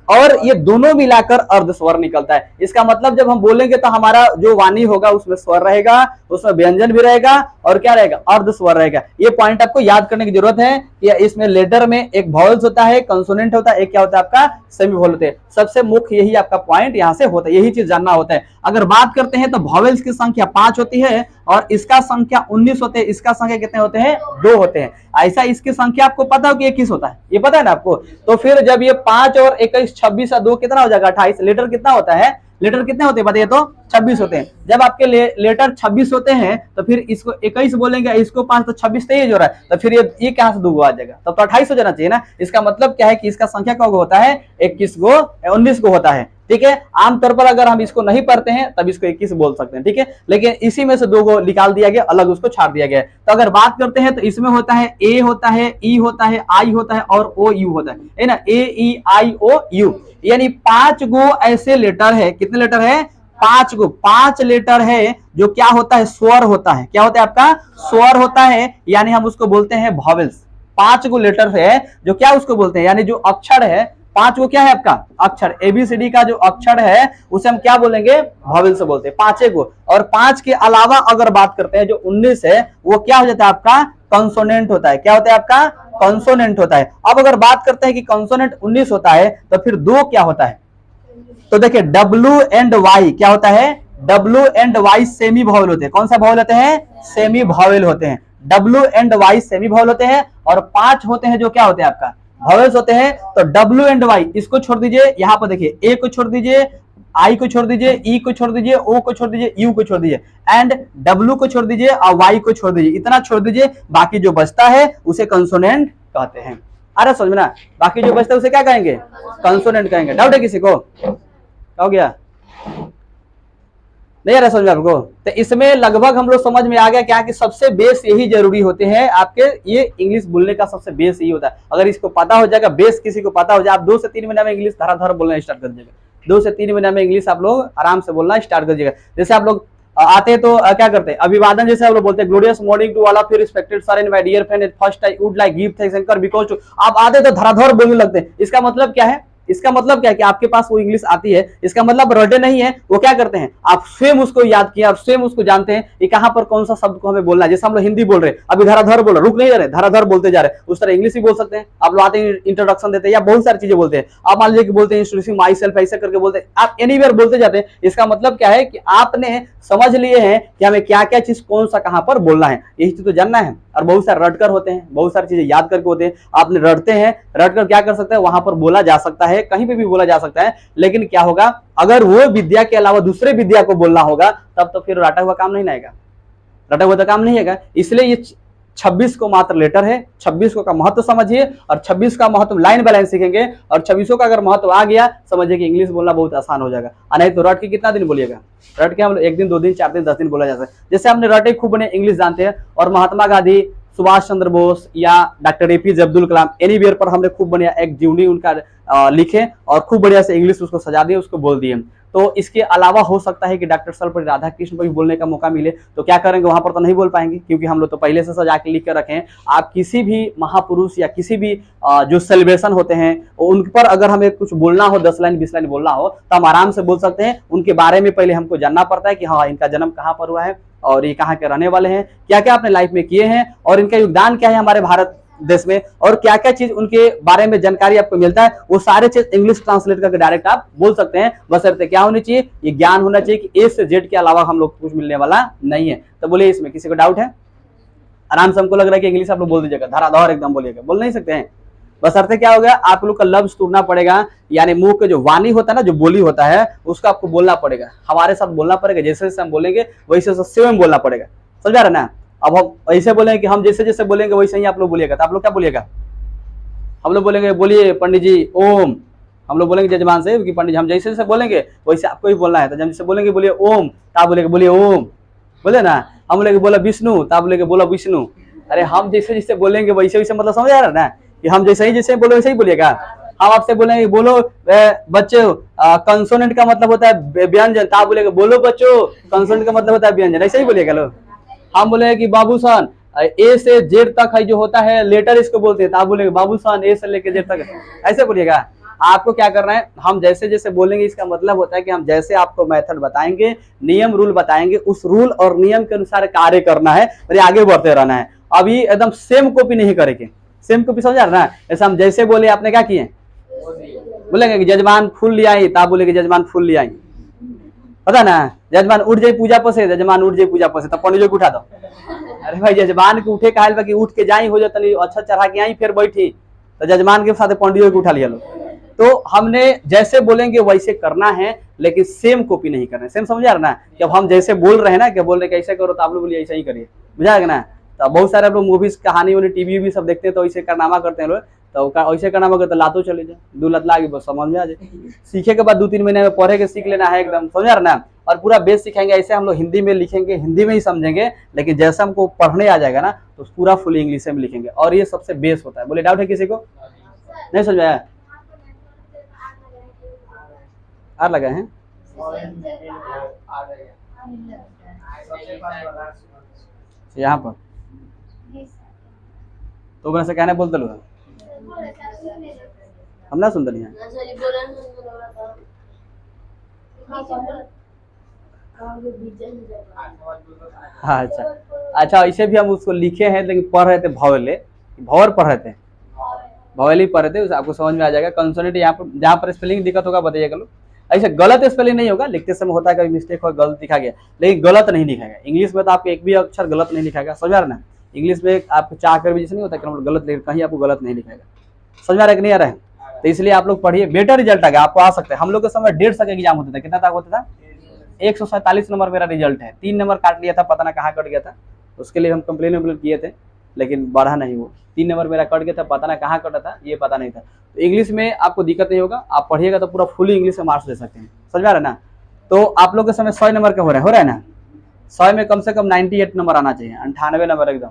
और ये दोनों मिलाकर अर्ध स्वर निकलता है। इसका मतलब जब हम बोलेंगे तो हमारा जो वाणी होगा उसमें स्वर रहेगा, उसमें व्यंजन भी रहेगा और क्या रहेगा? अर्ध स्वर रहेगा। ये पॉइंट आपको याद करने की जरूरत है कि इसमें लेटर में एक वॉवेल्स होता है, कंसोनेंट होता है, एक क्या होता है आपका सेमी वॉवेल होते हैं। सबसे मुख्य यही आपका पॉइंट यहाँ से होता है, यही चीज जानना होता है। अगर बात करते हैं तो वॉवेल्स की संख्या 5 होती है और इसका संख्या 19 होते हैं। इसका संख्या कितने होते हैं? 2 होते हैं। ऐसा इसकी संख्या आपको पता हो कि 21 होता है, ये पता है ना आपको? तो फिर जब ये 5 और 21 26 और 2 कितना हो जाएगा? 28। लेटर कितना होता है? लेटर कितने होते हैं बताइए तो? 26 होते हैं। जब आपके लेटर 26 होते हैं तो फिर इसको 21 बोलेंगे, इसको 5 तो 26 तेज हो रहा है, तो फिर ये कहां से 2 आ जाएगा? तब तो 28 हो जाना चाहिए ना। इसका मतलब क्या है कि इसका संख्या कब होता है? 21 को 19 को होता है। ठीक है, आमतौर पर अगर हम इसको नहीं पढ़ते हैं तब इसको 21 बोल सकते हैं। ठीक है, लेकिन इसी में से 2 को निकाल दिया गया, अलग उसको छाड़ दिया गया। तो अगर बात करते हैं तो इसमें होता है ए होता है, ई होता है, आई होता है और ओ यू होता है ना। ए ई आई ओ यू, यानी 5 गो ऐसे लेटर है। कितने लेटर है? 5 गो। 5 लेटर है जो क्या होता है? स्वर होता है। क्या होता है आपका? स्वर होता है, यानी हम उसको बोलते हैं वॉवेल्स। 5 गो लेटर है जो क्या उसको बोलते हैं, यानी जो अक्षर है 5 वो क्या है आपका? अक्षर। एबीसीडी का जो अक्षर है उसे हम क्या बोलेंगे? वॉवेल से बोलते हैं। 5 गो। और 5 के अलावा अगर बात करते हैं जो 19 है वो क्या हो जाता है आपका? कंसोनेंट होता है। क्या होता है आपका? कंसोनेंट होता है। अब अगर बात करते हैं कि कंसोनेंट 19 होता है तो फिर 2 क्या होता है? तो देखिए डब्ल्यू एंड वाई क्या होता है? W and Y semivowel होते हैं। कौन सा वॉवेल होते हैं? सेमी वॉवेल होते हैं। W and Y semivowel होते हैं और 5 होते हैं जो क्या होते हैं आपका? वॉवेल्स होते हैं। तो डब्ल्यू एंड वाई इसको छोड़ दीजिए, यहाँ पर देखिए ए को छोड़ दीजिए, आई को छोड़ दीजिए, ई को छोड़ दीजिए, ओ को छोड़ दीजिए, यू को छोड़ दीजिए एंड डब्ल्यू को छोड़ दीजिए और वाई को छोड़ दीजिए। इतना छोड़ दीजिए, बाकी जो बचता है उसे कंसोनेंट कहते हैं। अरे समझ में ना? बाकी जो बचता है उसे क्या कहेंगे? कंसोनेंट कहेंगे। डाउट है किसी को? हो गया? नहीं आ रहा समझ में आपको? तो इसमें लगभग हम लोग समझ में आ गया क्या कि सबसे बेस यही जरूरी होते हैं आपके। ये इंग्लिश बोलने का सबसे बेस यही होता है। अगर इसको पता हो जाएगा, बेस किसी को पता हो जाए, आप 2 से 3 महीने में इंग्लिश धराधर बोलना स्टार्ट कर दीजिएगा। 2 से 3 महीने में इंग्लिश आप लोग आराम से बोलना स्टार्ट कर दीजिएगा। जैसे आप लोग आते हैं तो क्या करते हैं? अभिवादन जैसे आप लोग बोलते हैं, glorious morning to all of you respected sir and my dear friend, first I would like give thanks and कर बिकॉज़। आप आते तो धराधर बोलने लगते हैं। इसका मतलब क्या है? इसका मतलब क्या है कि आपके पास वो इंग्लिश आती है, इसका मतलब रटे नहीं है। वो क्या करते हैं, आप स्वयं उसको याद किया और स्वयं उसको जानते हैं कि कहां पर कौन सा शब्द को हमें बोलना है। जैसे हम लोग हिंदी बोल रहे हैं, अभी धराधर बोल रहे, रुक नहीं रहे, धराधर बोलते जा रहे, उस तरह इंग्लिश भी बोल सकते हैं। आप लोग आते हैं, इंट्रोडक्शन देते हैं या बहुत सारी चीजें बोलते हैं। आप मान लीजिए कि बोलते हैं इंट्रोड्यूसिंग माई सेल्फ, ऐसा करके बोलते हैं, आप एनीवेयर बोलते जाते हैं। इसका मतलब क्या है कि आपने समझ लिए हैं कि हमें क्या क्या चीज कौन सा कहां पर बोलना है, यही चीज तो जानना है। और बहुत सारे रटकर होते हैं, बहुत सारी चीजें याद करके होते हैं। आपने रटते हैं, रटकर क्या कर सकते हैं, वहां पर बोला जा सकता है, कहीं पे भी बोला जा सकता है। लेकिन क्या होगा, अगर वो विद्या के अलावा दूसरे विद्या को बोलना होगा तब तो फिर रटा हुआ काम नहीं आएगा, रटा हुआ तो काम नहीं आएगा। इसलिए ये 26 को मात्र लेटर है, 26 को का महत्व समझिए और 26 का महत्व लाइन बाय लाइन सीखेंगे। और 26 का अगर महत्व आ गया, समझिए कि इंग्लिश बोलना बहुत आसान हो जाएगा। नहीं तो रट के कितना दिन बोलिएगा, रट के हम एक दिन, 2 दिन, 4 दिन, 10 दिन बोला जा सकता है। जैसे हमने रटे खूब बने इंग्लिश जानते हैं, और महात्मा गांधी, सुभाष चंद्र बोस या doctor APJ Abdul Kalam, anywhere पर हमने खूब बढ़िया एक जीवनी उनका लिखे और खूब बढ़िया से इंग्लिश उसको सजा दिए, उसको बोल दिए। तो इसके अलावा हो सकता है कि डॉक्टर सर्वपल्ली राधाकृष्ण पर भी बोलने का मौका मिले, तो क्या करेंगे, वहां पर तो नहीं बोल पाएंगे, क्योंकि हम लोग तो पहले से सजा के लिख कर रखे हैं। आप किसी भी महापुरुष या किसी भी जो सेलिब्रेशन होते हैं उन पर अगर हमें कुछ बोलना हो, 10 लाइन 20 लाइन बोलना हो, तो हम आराम से बोल सकते हैं। उनके बारे में पहले हमको जानना पड़ता है कि हाँ, इनका जन्म कहाँ पर हुआ है और ये कहाँ के रहने वाले हैं, क्या क्या अपने लाइफ में किए हैं और इनका योगदान क्या है हमारे भारत देश में, और क्या क्या चीज उनके बारे में जानकारी आपको मिलता है, वो सारे चीज इंग्लिश ट्रांसलेट करके डायरेक्ट आप बोल सकते हैं। बस अर्थ क्या होनी चाहिए, ये ज्ञान होना चाहिए कि ए से जेड के अलावा हम लोग कुछ मिलने वाला नहीं है। तो बोलिए, इसमें किसी को डाउट है? आराम से हमको लग रहा है कि इंग्लिश आप लोग बोल दीजिएगा, धराधर एकदम बोलिएगा, बोल नहीं सकते हैं। बस अर्थ क्या हो गया, आप लोग का लफ्ज तोड़ना पड़ेगा, यानी मुंह के जो वाणी होता है ना, जो बोली होता है, उसका आपको बोलना पड़ेगा, हमारे साथ बोलना पड़ेगा। जैसे जैसे हम बोलेंगे वैसे सेम बोलना पड़ेगा, समझ रहे ना। अब हम ऐसे बोलेंगे कि हम जैसे जैसे बोलेंगे वैसे ही आप लोग बोलिएगा, तो आप लोग क्या बोलिएगा, हम लोग बोलेंगे बोलिए पंडित जी ओम, हम लोग बोलेंगे जजमान से कि पंडित जी, हम जैसे जैसे बोलेंगे वैसे आपको ही बोलना है। तो जब जैसे बोलेंगे बोलिए ओम, तो आप बोलेंगे बोलिए ओम, बोले ना। हम बोलेंगे बोला विष्णु, तो आप बोलेंगे बोला विष्णु। अरे हम जैसे जैसे बोलेंगे वैसे वैसे, मतलब समझ आ रहा है ना, कि हम जैसे बोले वैसे ही बोलिएगा। हम आपसे बोलेंगे बोलो बच्चों, कंसोनेंट का मतलब होता है व्यंजन, तो आप बोलेंगे बोलो बच्चों, कंसोनेंट का मतलब होता है व्यंजन, ऐसे ही बोलिएगा लोग। हम बोलेंगे कि बाबूसान, ए से जेड तक है जो होता है लेटर, इसको बोलते हैं, तो आप बोलेंगे बाबूसान ए से लेकर जेड तक, ऐसे बोलिएगा। आपको क्या करना है, हम जैसे जैसे बोलेंगे, इसका मतलब होता है कि हम जैसे आपको मेथड बताएंगे, नियम रूल बताएंगे, उस रूल और नियम के अनुसार कार्य करना है और आगे बढ़ते रहना है। अभी एकदम सेम कॉपी नहीं करेंगे, सेम कॉपी समझ रहा है। ऐसा हम जैसे बोले, आपने क्या किए, बोलेंगे कि जजमान फूल ले आई, तो आप बोलेंगे जजमान फूल ले आई, पता ना, जजमान उठ जाए पूजा पसे, जजमान उठ जाए पूजा पसे, तब पंडित जी को उठा दो। अरे भाई जजमान के उठे कहल बा कि उठ के जाई हो जाता, अच्छा चढ़ा के आई फिर बैठी, तो जजमान के साथ पंडित जी को उठा लिया लो। तो हमने जैसे बोलेंगे वैसे करना है, लेकिन सेम कॉपी नहीं करना है। सेम समझ आ रहा ना, कि अब हम जैसे बोल रहे हैं ना, कि बोल रहे ऐसे करो, तो आप लोग बोलिए ऐसा ही करिए, बुझाएगा ना। तो बहुत सारे लोग मूवीज कहानी वाली टीवी भी सब देखते हैं, तो ऐसे कारनामा करते हैं लोग, तो ऐसे करना मगर तो लातो चले जाए, 2 लत लागे, बस समझ में आ जाए। सीखे के बाद 2-3 महीने में पढ़े के सीख लेना है एकदम, समझ रहा ना। और पूरा बेस सीखेंगे, ऐसे हम लोग हिंदी में लिखेंगे, हिंदी में ही समझेंगे, लेकिन जैसे हमको पढ़ने आ जाएगा ना, तो पूरा फुल इंग्लिश में लिखेंगे, और ये सबसे बेस होता है। बोले डाउट है किसी को? नहीं समझ आया? आर लगा है यहाँ पर, तो से कहने बोलते लोग हम ना सुनते नहीं है। हाँ अच्छा, इसे भी हम उसको लिखे हैं, लेकिन पढ़ रहे थे भवेले, भवर पढ़ रहे थे, भवेली पढ़ रहे थे, आपको समझ में आ जाएगा। कंसोनेंट यहाँ पर, जहाँ पर स्पेलिंग दिक्कत होगा बताइएगा लोग। ऐसे गलत स्पेलिंग नहीं होगा, लिखते समय होता है कभी मिस्टेक हो, गलत लिखा गया, लेकिन गलत नहीं लिखाएगा। इंग्लिश में तो आपको एक भी अक्षर गलत नहीं लिखाएगा, समझ रहे ना। इंग्लिश में आपको चाह कर भी जैसे नहीं होता कि हम गलत लिख, कहीं आपको गलत नहीं लिखाएगा, समझ आ रहा है कि नहीं आ रहा है। तो इसलिए आप लोग पढ़िए, बेटर रिजल्ट आ गया, आपको आ सकता है। हम लोग के समय 150 का एग्जाम होता था, कितना तक होता था, 147 नंबर मेरा रिजल्ट है, 3 नंबर काट लिया था, पता ना कहाँ कट गया था, उसके लिए हम कंप्लेन किए थे, लेकिन बढ़ा नहीं, वो 3 नंबर मेरा कट गया था, पता ना कहाँ कटा था, ये पता नहीं था। तो इंग्लिश में आपको दिक्कत नहीं होगा, आप पढ़िएगा तो पूरा फुली इंग्लिश में मार्क्स दे सकते हैं, समझ रहे ना। तो आप लोग के समय 100 नंबर का हो रहा है ना, 100 में कम से कम 98 नंबर आना चाहिए, 98 नंबर एकदम,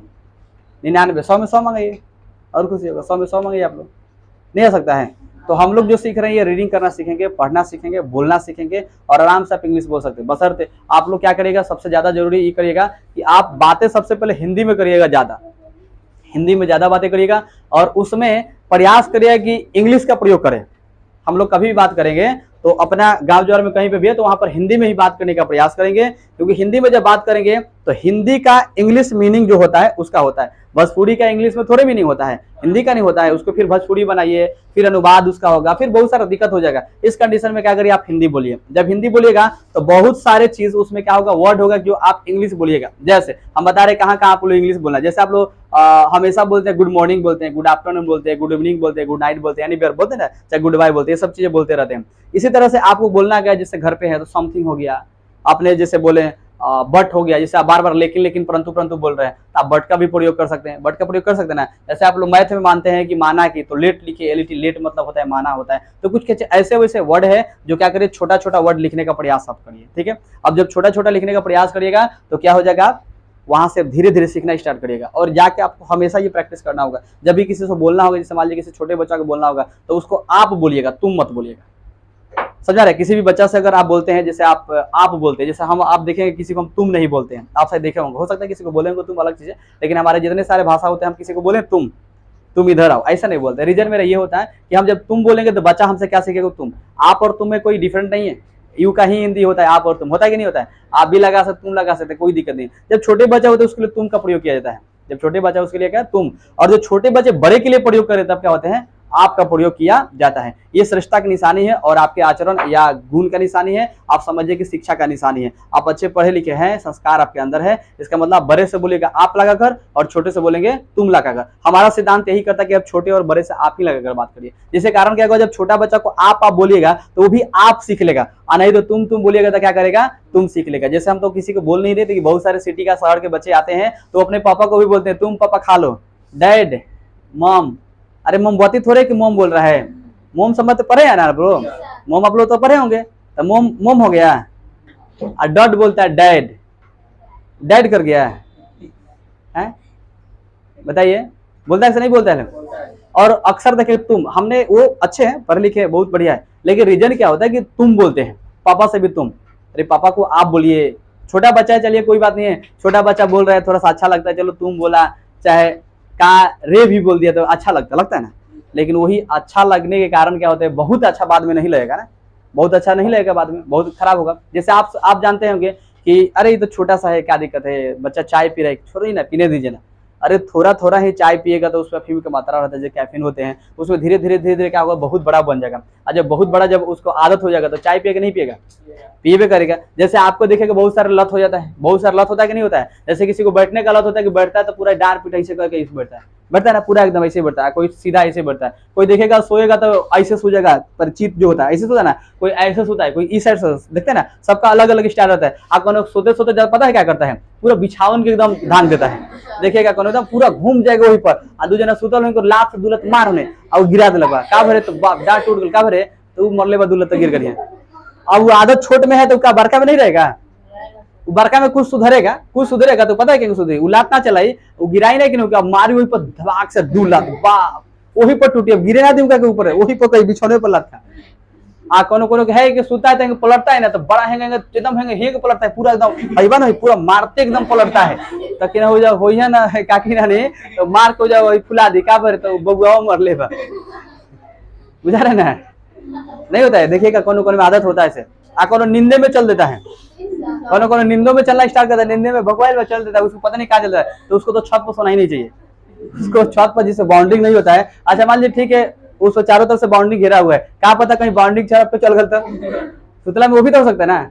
99, 100 में 100 मंगाइए, और कुछ होगा, 100 में 100 मंगाइए। आप लोग नहीं आ सकता है। तो हम लोग जो सीख रहे हैं, ये रीडिंग करना सीखेंगे, पढ़ना सीखेंगे, बोलना सीखेंगे, और आराम से आप इंग्लिश बोल सकते हैं। बशर्ते आप लोग क्या करिएगा, सबसे ज्यादा जरूरी ये करिएगा कि आप बातें सबसे पहले हिंदी में करिएगा, ज्यादा हिंदी में ज्यादा बातें करिएगा, और उसमें प्रयास करिएगा कि इंग्लिश का प्रयोग करें। हम लोग कभी भी बात करेंगे तो अपना गांव जवार में कहीं पे भी है तो वहां पर हिंदी में ही बात करने का प्रयास करेंगे, क्योंकि हिंदी में जब बात करेंगे तो हिंदी का इंग्लिश मीनिंग जो होता है उसका होता है। भोजपुरी का इंग्लिश में थोड़े मीनिंग होता है, हिंदी का नहीं होता है, उसको फिर भोजपुरी बनाइए, फिर अनुवाद उसका होगा, फिर बहुत सारा दिक्कत हो जाएगा। इस कंडीशन में क्या करिए, आप हिंदी बोलिए। जब हिंदी बोलिएगा तो बहुत सारे चीज उसमें क्या होगा, वर्ड होगा जो आप इंग्लिश बोलिएगा। जैसे हम बता रहे कहाँ कहाँ आप लोग इंग्लिश बोलना, जैसे आप लोग हमेशा बोलते हैं गुड मॉर्निंग बोलते हैं, गुड आफ्टरनून बोलते हैं, गुड इवनिंग बोलते हैं, गुड नाइट बोलते हैं, एनी वेयर बोलते हैं ना, चाहे गुड बाय बोलते हैं, ये सब चीजें बोलते रहते हैं। इसी तरह से आपको बोलना क्या है, जैसे घर पे है तो समथिंग हो गया, आपने जैसे बोले बट हो गया, जैसे आप बार बार लेकिन लेकिन परंतु परंतु बोल रहे हैं तो आप बट का भी प्रयोग कर सकते हैं, बट का प्रयोग कर सकते हैं ना। जैसे आप लोग मैथ में मानते हैं कि माना की, तो लेट लिखिए, एलईटी लेट मतलब होता है माना होता है। तो कुछ ऐसे वैसे वर्ड है जो क्या करिए, छोटा छोटा वर्ड लिखने का प्रयास आप करिए, ठीक है। अब जब छोटा छोटा लिखने का प्रयास करिएगा तो क्या हो जाएगा, वहां से धीरे धीरे सीखना स्टार्ट करिएगा। और जाके आपको हमेशा ये प्रैक्टिस करना होगा, जब भी किसी से बोलना होगा, जैसे मान लीजिए किसी छोटे बच्चा को बोलना होगा तो उसको आप बोलिएगा, तुम मत बोलिएगा, समझा रहे। किसी भी बच्चा से अगर आप बोलते हैं, जैसे आप बोलते हैं, जैसे हम आप देखेंगे किसी को हम तुम नहीं बोलते हैं, आप शायद देखे होंगे, हो सकता है किसी को बोलेंगे तुम अलग चीज है, लेकिन हमारे जितने सारे भाषा होते हैं हम किसी को बोले तुम इधर आओ, ऐसा नहीं बोलते। रीजन मेरा ये होता है कि हम जब तुम बोलेंगे तो बच्चा हमसे क्या सीखेगा, तुम। आप और तुम में कोई डिफरेंट नहीं है, यू का ही हिंदी होता है, आप और तुम होता है कि नहीं होता है। आप भी लगा सकते, तुम लगा सकते, कोई दिक्कत नहीं। जब छोटे बच्चा होते हैं उसके लिए तुम का प्रयोग किया जाता है, जब छोटे बच्चा उसके लिए क्या तुम, और जो छोटे बच्चे बड़े के लिए प्रयोग करें तब क्या होते हैं, आपका प्रयोग किया जाता है। ये श्रेष्ठता की निशानी है और आपके आचरण या गुण का निशानी है, आप समझिए कि शिक्षा का निशानी है। आप अच्छे पढ़े लिखे हैं, संस्कार आपके अंदर है, इसका मतलब बड़े से बोलेगा आप लगाकर और छोटे से बोलेंगे तुम लगाकर। हमारा सिद्धांत यही करता है कि आप छोटे और बड़े से आप ही लगाकर बात करिए। जिससे कारण क्या होगा, जब छोटा बच्चा को आप बोलिएगा तो वो भी आप सीख लेगा, और नहीं तो तुम बोलिएगा तो क्या करेगा, तुम सीख लेगा। जैसे हम तो किसी को बोल नहीं देते कि बहुत सारे सिटी का शहर के बच्चे आते हैं तो अपने पापा को भी बोलते हैं तुम पापा खा लो, डैड मॉम। अरे मोमबत्ती थोड़े कि मोम बोल रहा है, मोम समझ तो पढ़े है ना ब्रो, मोम आप लोग तो पढ़े होंगे, तो मोम हो गया। और डॉट बोलता है डैड, डैड कर गया है, बताइए बोलता है ऐसा नहीं बोलता है। और अक्सर देखे तुम, हमने वो अच्छे हैं पढ़े लिखे बहुत बढ़िया है, लेकिन रीजन क्या होता है कि तुम बोलते हैं, पापा से भी तुम। अरे पापा को आप बोलिए, छोटा बच्चा है चलिए कोई बात नहीं है, छोटा बच्चा बोल रहा है थोड़ा सा अच्छा लगता है, चलो तुम बोला, चाहे का रे भी बोल दिया तो अच्छा लगता है ना। लेकिन वही अच्छा लगने के कारण क्या होता है, बहुत अच्छा बाद में नहीं लगेगा ना, बहुत अच्छा नहीं लगेगा, बाद में बहुत खराब होगा। जैसे आप जानते होंगे कि अरे ये तो छोटा सा है, क्या दिक्कत है, बच्चा चाय पी रहा है, छोड़िए ना, पीने दीजिए ना। अरे थोड़ा थोड़ा ही चाय पिएगा तो उसमें फीम की मात्रा रहता है, जो कैफीन होते हैं उसमें धीरे धीरे क्या होगा, बहुत बड़ा बन जाएगा। और जब बहुत बड़ा, जब उसको आदत हो जाएगा तो चाय पिएगा नहीं पिएगा, पिएबे करेगा। जैसे आपको देखेगा बहुत सारे लत हो जाता है, बहुत सारा लत होता है कि नहीं होता है। जैसे किसी को बैठने का लत होता है कि बैठता है तो पूरा डार पीट ऐसे करके इस बैठता है ना, पूरा एकदम ऐसे बैठता है, कोई सीधा ऐसे बैठता है, कोई देखेगा सोएगा तो ऐसे सो जाएगा, परिचित जो होता है ऐसे सोता है ना, कोई ऐसे सोता है, कोई इस साइड से, देखते हैं ना, सबका अलग अलग स्टाइल रहता है। आप कौन सोते सोते पता है क्या करता है, पूरा बिछावन के एकदम ध्यान देता है, देखिएगा कौन एकदम पूरा घूम जाएगा वहीं पर, और दू जना सुतल उनको लात से दुलत मार होने और गिरा दिलवा का भरे तो डांट टूट गल का भरे तो मरले बाद दुलत गिर गई। अब वो आदत छोट में है तो क्या बड़का में नहीं रहेगा, बड़का में कुछ सुधरेगा तो पता है क्या सुधरे, उलात ना चलाई, वो गिराई नहीं कि मारी वहीं पर धमाक से दू लात, बाप वहीं पर टूटी, अब गिरे ना दी के ऊपर है, वहीं पर कहीं बिछौने पर लात था। कोनो है कि सुता है तो पलटता है ना, तो बड़ा हेंगे एकदम हेंगे पलटता है, पूरा एकदम ऐबा नहीं, पूरा मारते एकदम पलटता है। तो क्या हो जाए हो ना काकी ना नहीं तो मार को जाओ फुला दी का भर तो बबुआ मर ले, बुझा रहे ना, नहीं होता है। देखिएगा कोनो में आदत होता है ऐसे, कोनो निंदे में चल देता है, कोनो निंदों में चलना स्टार्ट करता है, निंदे में भगवान में चल देता है, उसको पता नहीं कहा चलता है, तो उसको तो छत पर सोना ही नहीं चाहिए, उसको छत पर जिससे बाउंडिंग नहीं होता है। अच्छा मान लीजिए ठीक है, उसको चारों तरफ से बाउंडिंग घेरा हुआ है, क्या पता कहीं बाउंडिंग छत पे चल गलता, सुतला में वो भी तो हो सकता है ना।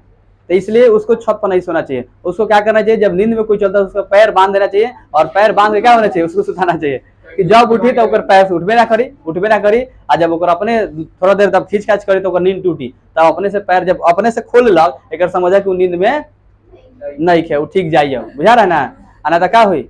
तो इसलिए उसको छत पर नहीं सोना चाहिए, उसको क्या करना चाहिए, जब नींद में कोई चलता है उसको पैर बांध देना चाहिए, और पैर बांध के क्या होना चाहिए, उसको सुताना चाहिए कि जब उठी तो पैर से उठबे ना करी, और जब अपने थोड़ा देर तब खींच खाच करी तो नींद टूटी, तब अपने से पैर जब अपने से खोल लग, एक समझा कि नींद में नहीं खे, ठीक जाइए, बुझा रहा ना, आना तो क्या हुई,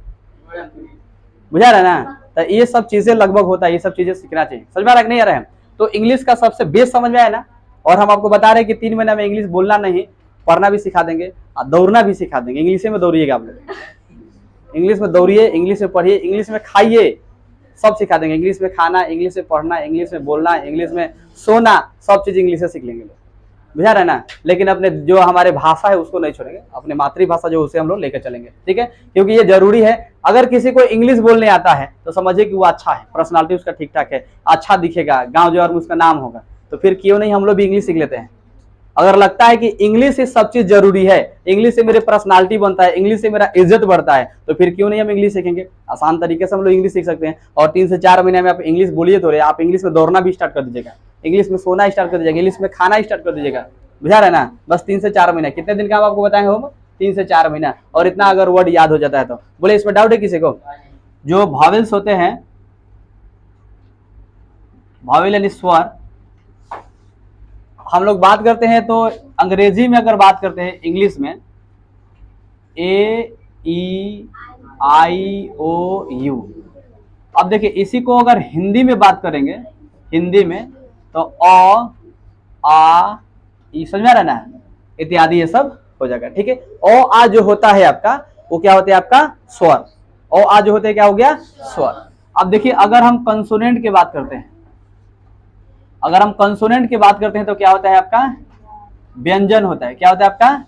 बुझा रहा ना। तो ये सब चीजें लगभग होता है, ये सब चीजें सीखना चाहिए, समझ में आ रहा नहीं आ रहा है। तो इंग्लिश का सबसे बेस समझ में आया ना, और हम आपको बता रहे हैं कि 3 महीना में इंग्लिश बोलना नहीं, पढ़ना भी सिखा देंगे और दौड़ना भी सिखा देंगे। इंग्लिश में दौड़िएगा आप लोग, इंग्लिश में दौड़िए, इंग्लिश में पढ़िए, इंग्लिश में खाइए, सब सिखा देंगे। इंग्लिश में खाना, इंग्लिश में पढ़ना, इंग्लिश में बोलना, इंग्लिश में सोना, सब चीज इंग्लिश से सीख लेंगे लोग, बुझा रहे ना। लेकिन अपने जो हमारे भाषा है उसको नहीं छोड़ेंगे, अपने मातृभाषा जो उसे हम लोग लेकर चलेंगे, ठीक है, क्योंकि ये जरूरी है। अगर किसी को इंग्लिश बोलने आता है तो समझिए कि वो अच्छा है, पर्सनालिटी उसका ठीक ठाक है, अच्छा दिखेगा, गांव जवार में उसका नाम होगा। तो फिर क्यों नहीं हम लोग भी इंग्लिश सीख लेते हैं। अगर लगता है कि इंग्लिश से सब चीज जरूरी है, इंग्लिश से मेरे पर्सनालिटी बनता है, इंग्लिश से मेरा इज्जत बढ़ता है, तो फिर क्यों नहीं हम इंग्लिश सीखेंगे। आसान तरीके से हम लोग इंग्लिश सीख सकते हैं। और 3 से 4 महीने में आप इंग्लिश बोलिए तो रहे, आप इंग्लिश में दौड़ना भी स्टार्ट कर दीजिएगा, इंग्लिश में सोना स्टार्ट कर दीजिएगा, इंग्लिश में खाना स्टार्ट कर दीजिएगा, बुझा रहे ना। बस 3 से 4 महीना, कितने दिन का हम आपको बताएं हम, 3 से 4 महीना, और इतना अगर वर्ड याद हो जाता है तो। बोले इसमें डाउट है किसी को। जो वॉवेल्स होते हैं, वॉवेल यानी स्वर, हम लोग बात करते हैं तो अंग्रेजी में अगर बात करते हैं, इंग्लिश में A-E-I-O-U। अब देखिए इसी को अगर हिंदी में बात करेंगे, हिंदी में तो अ आ ई, समझ में आ रहा है ना, इत्यादि ये सब हो जाएगा। ठीक है, ओ आ जो होता है आपका, वो क्या होता है आपका स्वर। ओ आ जो होते हैं क्या हो गया, स्वर। अब देखिए अगर हम कंसोनेंट की बात करते हैं, अगर हम कंसोनेंट की बात करते हैं तो क्या होता है आपका व्यंजन होता है। क्या होता है आपका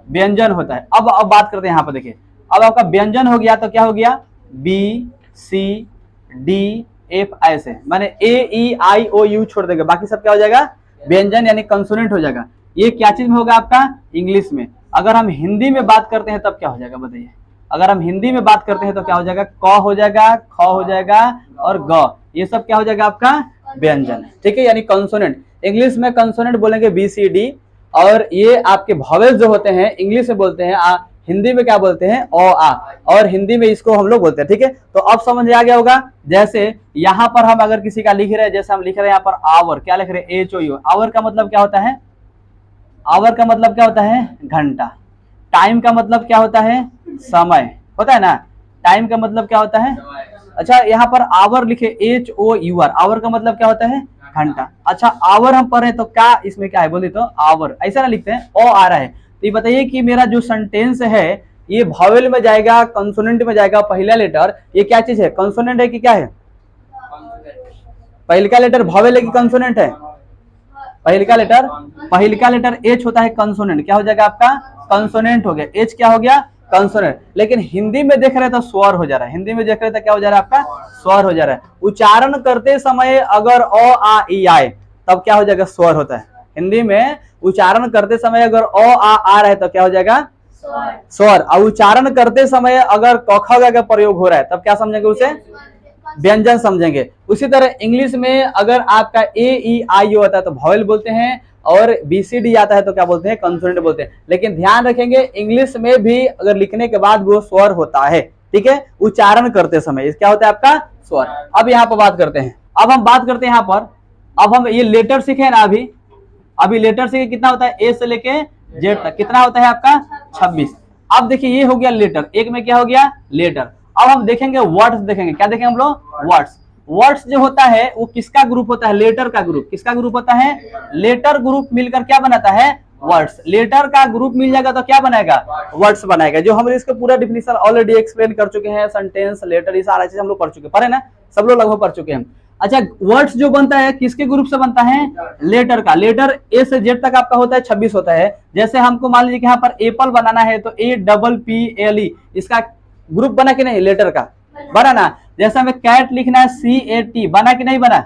व्यंजन होता है। अब बात करते हैं यहाँ पर, देखिए अब आपका व्यंजन हो गया तो क्या हो गया, बी सी डी एफ, ऐसे माने A-E-I-O-U छोड़ देंगे, बाकी सब क्या हो जाएगा व्यंजन यानी कंसोनेंट हो जाएगा। ये क्या चीज में होगा आपका इंग्लिश में। अगर हम हिंदी में बात करते हैं तब क्या हो जाएगा बताइए। अगर हम हिंदी में बात करते हैं तो क्या हो जाएगा, क हो जाएगा, ख हो जाएगा और ग, ये सब क्या हो जाएगा आपका व्यंजन। ठीक है, यानी कंसोनेंट। इंग्लिश में कंसोनेंट बोलेंगे बी सी डी, और ये आपके वॉवेल्स जो होते हैं इंग्लिश में बोलते हैं हिंदी में क्या बोलते हैं ओ आ, और हिंदी में इसको हम लोग बोलते हैं। ठीक है, तो अब समझ में आ गया होगा। जैसे यहाँ पर हम अगर किसी का लिख रहे हैं, जैसे हम लिख रहे हैं यहाँ पर आवर, क्या लिख रहे हैं HOU, आवर का मतलब क्या होता है, आवर का मतलब क्या होता है घंटा। टाइम का मतलब क्या होता है समय, होता है ना, टाइम का मतलब क्या होता है। अच्छा यहाँ पर आवर लिखे HOUR, आवर का मतलब क्या होता है घंटा। अच्छा आवर हम पढ़ रहे हैं तो क्या इसमें क्या है बोले तो आवर, ऐसा ना लिखते हैं, ओ आ रहा है। तो ये बताइए कि मेरा जो सेंटेंस है ये वॉवेल में जाएगा, कंसोनेंट में जाएगा, पहला लेटर ये क्या चीज है, कंसोनेंट है कि क्या है, पहला लेटर वॉवेल है कि कंसोनेंट है, पहला लेटर एच होता है कंसोनेंट, क्या हो जाएगा आपका कंसोनेंट हो गया, एच क्या हो गया कंसोनेंट। लेकिन हिंदी में देख रहे तो स्वर हो जा रहा है, हिंदी में देख रहे तो क्या हो जा रहा है आपका स्वर हो जा रहा है। उच्चारण करते समय अगर ओ आ ई आए तब क्या हो जाएगा स्वर होता है। हिंदी में उच्चारण करते समय अगर ओ आ रहा है तो क्या हो जाएगा स्वर, और उच्चारण करते समय अगर क ख ग का प्रयोग हो रहा है तब क्या समझेंगे उसे व्यंजन समझेंगे। उसी तरह इंग्लिश में अगर आपका A-E-I-O होता है तो वॉवेल बोलते हैं, और BCD आता है तो क्या बोलते हैं कंसोनेंट बोलते हैं। लेकिन ध्यान रखेंगे इंग्लिश में भी अगर लिखने के बाद वो स्वर होता है। ठीक है, उच्चारण करते समय क्या होता है आपका स्वर। अब यहाँ पर बात करते हैं, अब हम बात करते हैं यहाँ पर, अब हम ये लेटर सीखे ना, अभी लेटर सीखे कितना होता है A से लेके Z तक, कितना होता है आपका 26। अब देखिए ये हो गया लेटर, एक में क्या हो गया लेटर। अब हम देखेंगे वर्ड्स, देखेंगे क्या देखेंगे हम लोग वर्ड्स। वर्ड्स जो होता है वो किसका ग्रुप होता है, लेटर का ग्रुप। किसका ग्रुप होता है, लेटर ग्रुप मिलकर क्या बनाता है वर्ड्स। लेटर का ग्रुप मिल जाएगा तो क्या बनाएगा वर्ड्स बनाएगा। जो हम इसका पूरा डिफिनेशन ऑलरेडी एक्सप्लेन कर चुके हैं, सेंटेंस लेटर ये सारा चीज हम लोग पढ़ चुके हैं, पढ़े ना सब लोग लगभग पढ़ चुके हैं। अच्छा वर्ड्स जो बनता है किसके ग्रुप से बनता है, लेटर का। लेटर ए से जेड तक आपका होता है 26 होता है। जैसे हमको मान लीजिए कि यहाँ पर एप्पल बनाना है तो APPLE, इसका ग्रुप बना कि नहीं, लेटर का बना ना। जैसे हमें कैट लिखना है CAT, बना कि नहीं बना,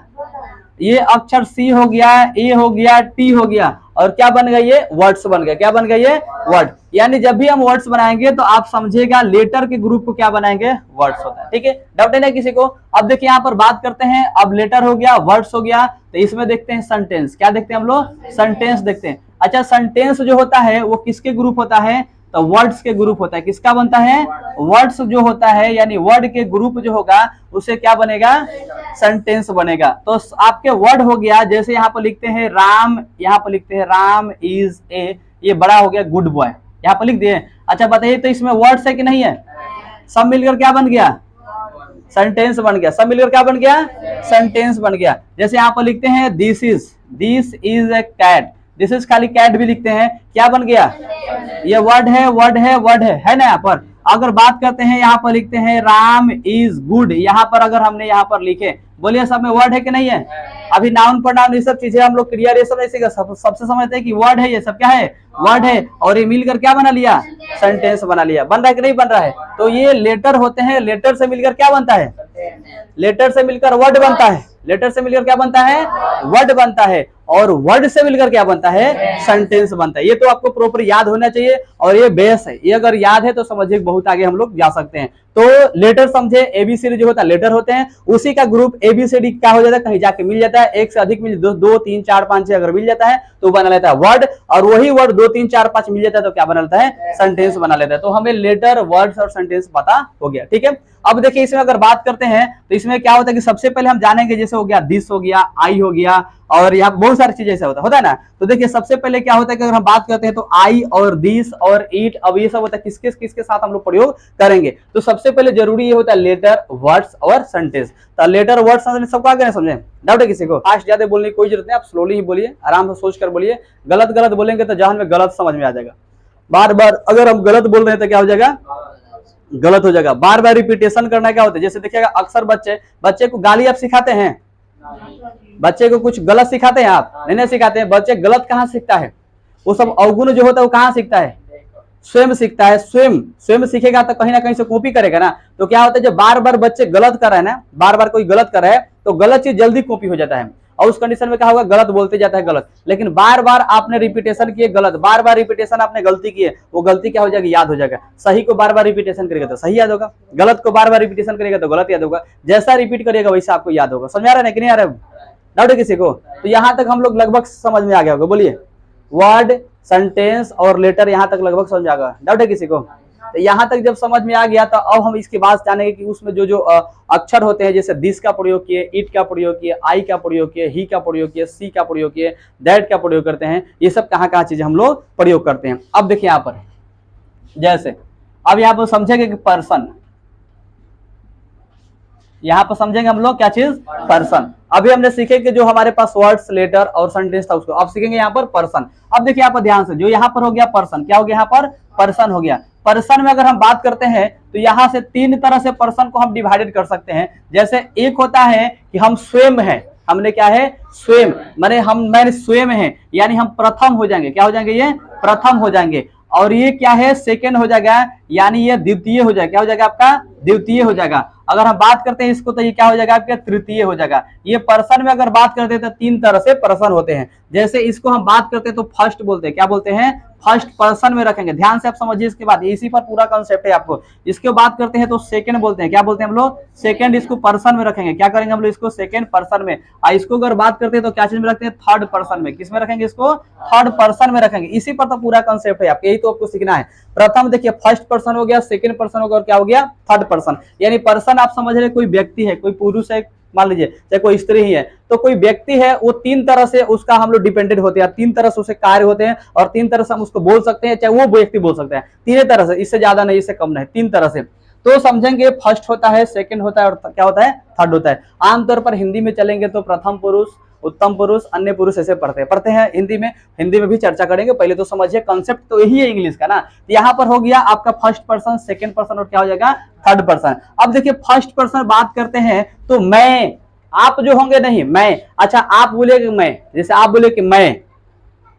ये अक्षर C हो गया, A हो गया, T हो गया, और क्या बन गया ये वर्ड्स बन गया। क्या बन गया ये वर्ड। यानी जब भी हम वर्ड्स बनाएंगे तो आप समझिएगा लेटर के ग्रुप को क्या बनाएंगे वर्ड्स होता है। ठीक है, डाउट नहीं किसी को। अब देखिए यहाँ पर बात करते हैं, अब लेटर हो गया वर्ड्स हो गया, तो इसमें देखते हैं सेंटेंस। क्या देखते हैं हम लोग सेंटेंस देखते हैं। अच्छा सेंटेंस जो होता है वो किसके ग्रुप होता है, तो वर्ड्स के ग्रुप होता है। किसका बनता है वर्ड्स जो होता है, यानी वर्ड के ग्रुप जो होगा उसे क्या बनेगा सेंटेंस बनेगा। तो आपके वर्ड हो गया, जैसे यहाँ पर लिखते हैं राम, यहाँ पर लिखते हैं राम इज ए, ये बड़ा हो गया गुड बॉय, यहाँ पर लिख दिए। अच्छा बताइए तो इसमें वर्ड्स है कि नहीं है, सब मिलकर क्या बन गया सेंटेंस बन गया, सब मिलकर क्या बन गया सेंटेंस बन गया। जैसे यहाँ पर लिखते हैं this is a cat, this is खाली कैट भी लिखते हैं, क्या बन गया ये वर्ड है, वर्ड है, वर्ड है ना। यहाँ पर अगर बात करते हैं, यहाँ पर लिखते हैं राम इज गुड, यहाँ पर अगर हमने यहाँ पर लिखे, बोलिए सब में वर्ड है कि नहीं है। अभी नाउन प्रोनाउन ये सब चीजें हम लोग क्रिया ये सब ऐसे सबसे समझते हैं कि वर्ड है, ये सब क्या है वर्ड है, और ये मिलकर क्या बना लिया सेंटेंस बना लिया। बन रहा है कि नहीं बन रहा है। तो ये लेटर होते हैं, लेटर से मिलकर क्या बनता है, लेटर से मिलकर वर्ड बनता है, लेटर से मिलकर क्या बनता है वर्ड बनता है। और वर्ड से मिलकर क्या बनता है, सेंटेंस बनता है। ये तो आपको प्रॉपर याद होना चाहिए और ये बेस है, ये अगर याद है तो समझिए बहुत आगे हम लोग जा सकते हैं। तो लेटर समझे, एबीसीडी जो होता है लेटर होते हैं, उसी का ग्रुप एबीसीडी क्या हो जाता है, कहीं जाके मिल जाता है, एक से अधिक मिल, 2 3 4 5 6 अगर मिल जाता है तो बना लेता है वर्ड, और वही वर्ड 2 3 4 5 मिल जाता है तो क्या बना लेता है, सेंटेंस बना लेता है। तो हमें लेटर, वर्ड्स और सेंटेंस पता हो गया, ठीक है। अब देखिए इसमें अगर बात करते हैं तो इसमें क्या होता है कि सबसे पहले हम जानेंगे, जैसे हो गया दिस हो गया, आई हो गया, और यहाँ बहुत सारी चीजें ऐसा होता है ना। तो देखिए सबसे पहले क्या होता है कि अगर हम बात करते हैं तो आई और दिस और इट, अब ये सब होता है किसके किसके साथ हम लोग प्रयोग करेंगे। तो सबसे पहले जरूरी ये होता है लेटर, वर्ड्स और सेंटेंस। तो लेटर, वर्ड्स, सेंटेंस सबको आगे समझे, डाउट है किसी को? फास्ट ज्यादा बोलने की कोई जरूरत नहीं, आप स्लोली ही बोलिए, आराम से सोच कर बोलिए। गलत गलत बोलेंगे तो जहां में गलत समझ में आ जाएगा। बार बार अगर हम गलत बोल रहे हैं तो क्या हो जाएगा, गलत हो जाएगा। बार बार रिपीटेशन करना क्या होता है, जैसे देखिएगा अक्सर बच्चे को गाली आप सिखाते हैं, बच्चे को कुछ गलत सिखाते हैं आप? नहीं सिखाते हैं। बच्चे गलत कहाँ सीखता है, वो सब अवगुण जो होता है वो कहाँ सीखता है, स्वयं सीखता है। स्वयं सीखेगा तो कहीं ना कहीं से कॉपी करेगा ना। तो क्या होता है जब बार बार बच्चे गलत कर रहे हैं ना, बार बार कोई गलत कर रहा है तो गलत चीज जल्दी कॉपी हो जाता है, और उस कंडीशन में क्या होगा, गलत बोलते जाता है गलत। लेकिन बार बार आपने रिपीटेशन किए गलत, बार बार रिपीटेशन आपने गलती की है, वो गलती क्या हो जाएगी, याद हो जाएगा। सही को बार बार रिपीटेशन करेगा तो सही याद होगा, गलत को बार बार रिपीटेशन करेगा तो गलत याद होगा। जैसा रिपीट करेगा वैसा आपको याद होगा। समझ आ रहा है कि नहीं आ रहा है? डाउट है किसी को? तो यहाँ तक हम लोग लगभग समझ में आ गया होगा, बोलिए। वर्ड, सेंटेंस और लेटर यहाँ तक लगभग समझ आ गया। डाउट है किसी को? तो यहाँ तक जब समझ में आ गया तो अब हम इसके बाद जानेंगे कि उसमें जो अक्षर होते हैं, जैसे दिस का प्रयोग किए, इट का प्रयोग किए, आई का प्रयोग किए, ही का प्रयोग किए, सी का प्रयोग किए, दैट का प्रयोग करते हैं, ये सब कहाँ कहाँ चीजें हम लोग प्रयोग करते हैं। अब देखिए यहाँ पर, जैसे अब यहाँ पर समझेंगे कि पर्सन, यहाँ पर समझेंगे हम लोग क्या चीज, पर्सन। अभी हमने सीखे कि जो हमारे पास वर्ड्स, लेटर और सेंटेंस था उसको, अब सीखेंगे यहाँ पर पर्सन। अब देखिए यहाँ पर ध्यान से, जो यहाँ पर हो गया पर्सन, क्या हो गया यहाँ पर, पर्सन हो गया। पर्सन में अगर हम बात करते हैं तो यहाँ से 3 तरह से पर्सन को हम डिवाइडेड कर सकते हैं। जैसे एक होता है कि हम स्वयं हैं, हमने क्या है, स्वयं, माने मैंने स्वयं है, यानी हम प्रथम हो जाएंगे। क्या हो जाएंगे, ये प्रथम हो जाएंगे। और ये क्या है, सेकेंड हो जाएगा, यानी ये द्वितीय हो जाएगा। क्या हो जाएगा आपका, द्वितीय हो जाएगा। अगर हम बात करते हैं इसको तो ये क्या हो जाएगा आपका, तृतीय हो जाएगा। ये पर्सन में अगर बात करते हैं तो 3 तरह से पर्सन होते हैं। जैसे इसको हम बात करते हैं तो फर्स्ट बोलते हैं, क्या बोलते हैं, फर्स्ट पर्सन में रखेंगे। ध्यान से आप समझिए इसके बाद, इसी पर पूरा कॉन्सेप्ट है आपको। इसके बात करते हैं तो सेकंड बोलते हैं, क्या बोलते हैं हम लोग, सेकंड। इसको पर्सन में रखेंगे, क्या करेंगे हम लोग, इसको सेकंड पर्सन में। और इसको अगर बात करते हैं तो क्या चीज में रखते हैं, थर्ड पर्सन में। किस में रखेंगे, इसको थर्ड पर्सन में रखेंगे। इसी पर तो पूरा कॉन्सेप्ट है आपको, यही तो आपको सीखना है। प्रथम देखिए फर्स्ट पर्सन हो गया, सेकंड पर्सन हो गया, और क्या हो गया, थर्ड पर्सन। यानी पर्सन आप समझ रहे, कोई व्यक्ति है, कोई पुरुष है, मान लीजिए, चाहे कोई स्त्री ही है, तो कोई व्यक्ति है, वो 3 तरह से उसका हम लोग डिपेंडेंट होते हैं, 3 तरह से उसे कार्य होते हैं, और 3 तरह से हम उसको बोल सकते हैं, चाहे वो व्यक्ति बोल सकते हैं। 3 तरह से, इससे ज्यादा नहीं, इससे कम नहीं, 3 तरह से। तो समझेंगे, फर्स्ट होता है, सेकंड होता है, और क्या होता है, थर्ड होता है। आमतौर पर हिंदी में चलेंगे तो प्रथम पुरुष, उत्तम पुरुष, अन्य पुरुष ऐसे पढ़ते हैं हिंदी में भी चर्चा करेंगे। पहले तो समझिए कंसेप्ट तो यही है इंग्लिश का ना। यहाँ पर हो गया आपका फर्स्ट पर्सन, सेकंड पर्सन, और क्या हो जाएगा, थर्ड पर्सन। अब देखिए फर्स्ट पर्सन बात करते हैं तो मैं, आप जो होंगे नहीं, मैं, अच्छा आप बोले कि मैं, जैसे आप बोले कि मैं,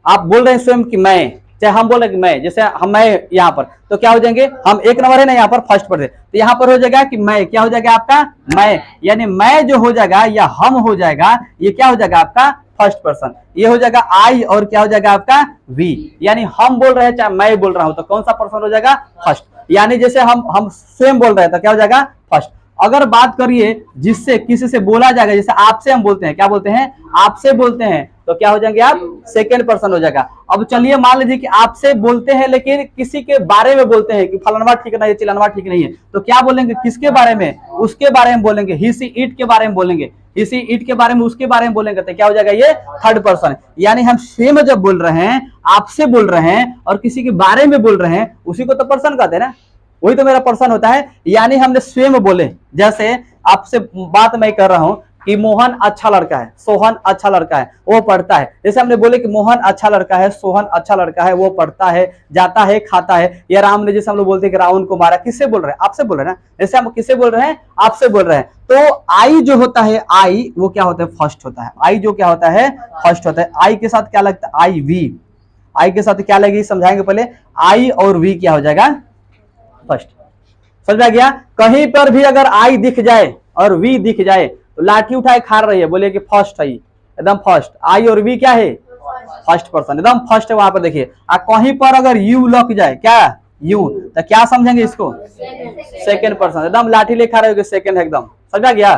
आप बोल रहे हैं स्वयं कि मैं, चाहे हम बोले कि मैं, जैसे हम, मैं यहाँ पर, तो क्या हो जाएंगे हम, एक नंबर है ना यहाँ पर फर्स्ट पर, तो यहाँ पर हो जाएगा कि मैं, क्या हो जाएगा आपका, मैं, यानी मैं जो हो जाएगा या हम हो जाएगा, ये क्या हो जाएगा आपका फर्स्ट पर्सन। ये हो जाएगा आई, और क्या हो जाएगा आपका वी, यानी हम बोल रहे हैं चाहे मैं बोल रहा हूं, तो कौन सा पर्सन हो जाएगा, फर्स्ट। यानी जैसे हम स्वयं बोल रहे हैं तो क्या हो जाएगा, फर्स्ट। अगर बात करिए जिससे किसी से बोला जाएगा, जैसे आपसे हम बोलते हैं, क्या बोलते हैं, आपसे बोलते हैं, तो क्या हो जाएंगे आप, सेकेंड पर्सन हो जाएगा। अब चलिए मान लीजिए कि आपसे बोलते हैं लेकिन किसी के बारे में बोलते हैं कि फलानवा ठीक नहीं है, चिलानवा ठीक नहीं है, तो क्या बोलेंगे, किसके बारे में, उसके बारे में बोलेंगे। ही सी इट के बारे में बोलेंगे, ही सी इट के बारे में, उसके बारे में बोलेंगे, तो क्या हो जाएगा, ये थर्ड पर्सन। यानी हम स्वयं जब बोल रहे हैं, आपसे बोल रहे हैं, और किसी के बारे में बोल रहे हैं, उसी को तो पर्सन कहते हैं ना, वही तो मेरा पर्सन होता है। यानी हमने स्वयं बोले, जैसे आपसे बात मैं कर रहा हूं कि मोहन अच्छा लड़का है, सोहन अच्छा लड़का है, वो पढ़ता है। जैसे हमने बोले कि मोहन अच्छा लड़का है, सोहन अच्छा लड़का है, वो पढ़ता है, जाता है, खाता है। या राम ने, जैसे हम लोग बोलते हैं कि रावण को मारा, किससे बोल रहे हैं, आपसे बोल रहे हैं ना। जैसे हम किससे बोल रहे हैं, आपसे बोल रहे हैं। तो आई जो होता है, आई वो क्या होता है, फर्स्ट होता है। आई जो क्या होता है, फर्स्ट होता है। आई के साथ क्या लगता है, आई वी, आई के साथ क्या लगेगी समझाएंगे पहले। आई और वी क्या हो जाएगा, फर्स्ट। समझ में गया। कहीं पर भी अगर आई दिख जाए और वी दिख जाए तो लाठी उठाए खा रही है, बोले कि फर्स्ट है, एकदम फर्स्ट, आई और वी क्या है, फर्स्ट पर्सन, एकदम फर्स्ट है वहां पर देखिए। कहीं पर अगर यू लग जाए, क्या यू, तो क्या समझेंगे इसको, सेकेंड पर्सन, एकदम लाठी लेखा रहोगे, सेकेंड है एकदम, समझा गया।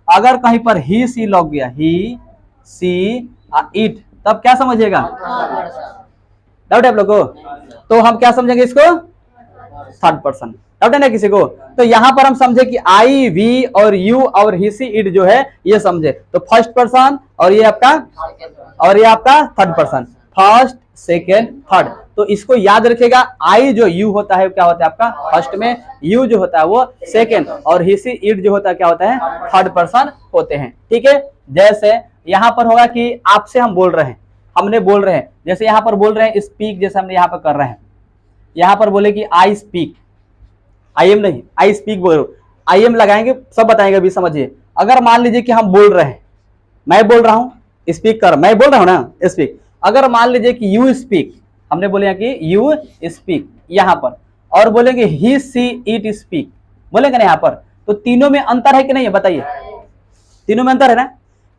अगर कहीं पर ही सी लग गया, ही सी इट, तब क्या समझिएगा, डाउट है आप लोग को, तो हम क्या समझेंगे इसको, थर्ड पर्सन, डाउट है ना किसी को। तो यहां पर हम समझे कि आई वी और यू और ही सी इट जो है ये समझे, तो फर्स्ट पर्सन और ये आपका third person, first second third. तो इसको याद रखिएगा, आई जो यू होता है क्या होता है आपका फर्स्ट में, यू जो होता है वो सेकेंड, और ही सी इट जो होता है क्या होता है, थर्ड पर्सन होते हैं, ठीक है। जैसे यहां पर होगा कि आपसे हम बोल रहे हैं, हमने बोल रहे हैं, जैसे यहां पर बोल रहे हैं स्पीक, जैसे हमने यहां पर कर रहे हैं, यहां पर बोले कि आई स्पीक, आई एम नहीं, आई स्पीक बोलो, आई एम लगाएंगे, सब बताएंगे अभी, समझिए। अगर मान लीजिए कि हम बोल रहे हैं, मैं बोल रहा हूं, स्पीक कर, मैं बोल रहा हूं ना स्पीक, अगर मान लीजिए कि यू स्पीक, हमने बोले कि यू स्पीक यहां पर, और बोलेंगे ही सी इट स्पीक, बोलेंगे ना यहां पर, तो तीनों में अंतर है कि नहीं है, बताइए, तीनों में अंतर है ना।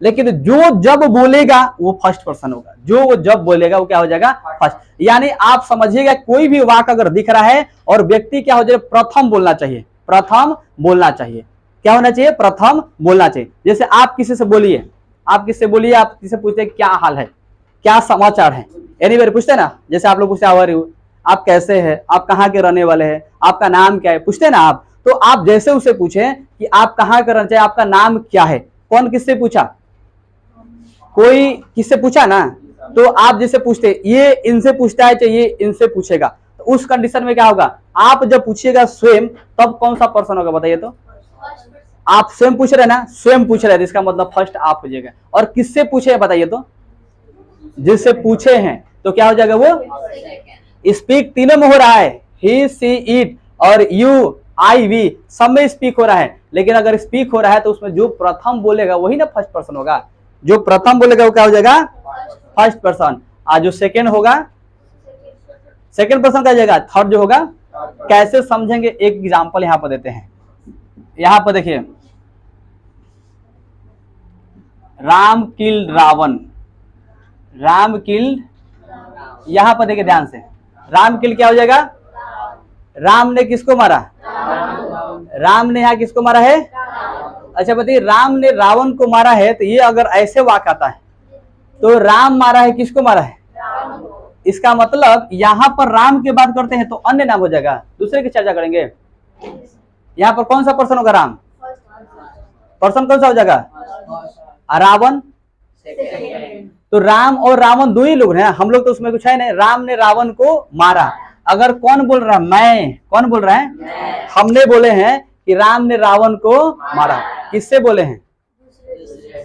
लेकिन जो जब बोलेगा वो फर्स्ट पर्सन होगा, जो वो जब बोलेगा वो क्या हो जाएगा, फर्स्ट। यानी आप समझिएगा, कोई भी वाक्य अगर दिख रहा है और व्यक्ति क्या हो जाएगा, प्रथम बोलना चाहिए, प्रथम बोलना चाहिए, क्या होना चाहिए, प्रथम बोलना चाहिए। जैसे आप किसी से बोलिए, आप किससे बोलिए, आप किससे पूछते हैं क्या हाल है, क्या समाचार है, एनीवेयर पूछते ना, जैसे आप लोग पूछते हाउ आर यू, आप कैसे हैं, आप कहाँ के रहने वाले हैं, आपका नाम क्या है, पूछते ना आप। तो आप जैसे उसे पूछे कि आप कहाँ के रहने चाहिए, आपका नाम क्या है, कौन किससे पूछा, कोई किससे पूछा ना, तो आप जैसे पूछते ये इनसे पूछता है चाहिए इनसे पूछेगा, तो उस कंडीशन में क्या होगा, आप जब पूछिएगा स्वयं, तब कौन सा पर्सन होगा बताइए, तो आप स्वयं पूछ रहे ना, स्वयं पूछ रहे हैं, इसका मतलब फर्स्ट आप हो जाएगा। और किससे पूछे बताइए, तो जिससे पूछे हैं, तो क्या हो जाएगा, वो स्पीक तीनों में हो रहा है, ही सी इट और यू आई वी, सब में स्पीक हो रहा है। लेकिन अगर स्पीक हो रहा है तो उसमें जो प्रथम बोलेगा वही ना फर्स्ट पर्सन होगा, जो प्रथम बोलेगा वो क्या हो जाएगा, फर्स्ट पर्सन। आज जो सेकेंड होगा, सेकेंड पर्सन का जाएगा, थर्ड जो होगा। कैसे समझेंगे, एक एग्जांपल यहां पर देते हैं, यहां पर देखिए, राम किल्ड रावण, राम किल्ड, यहां पर देखिए ध्यान से, राम किल क्या हो जाएगा, राम ने किसको मारा, राम ने यहां किसको मारा है, अच्छा बताइए, राम ने रावण को मारा है, तो ये अगर ऐसे वाक्य आता है तो राम मारा है, किसको मारा है, इसका मतलब यहां पर राम की बात करते हैं तो अन्य नाम हो जाएगा, दूसरे की चर्चा करेंगे। यहां पर कौन सा पर्सन होगा, राम पर्सन कौन सा हो जाएगा, रावण, तो राम और रावण दो ही लोग हैं, हम लोग तो उसमें कुछ है नहीं। राम ने रावण को मारा, अगर कौन बोल रहा है, मैं, कौन बोल रहा है, हमने बोले हैं कि राम ने रावण को मारा, किससे बोले हैं,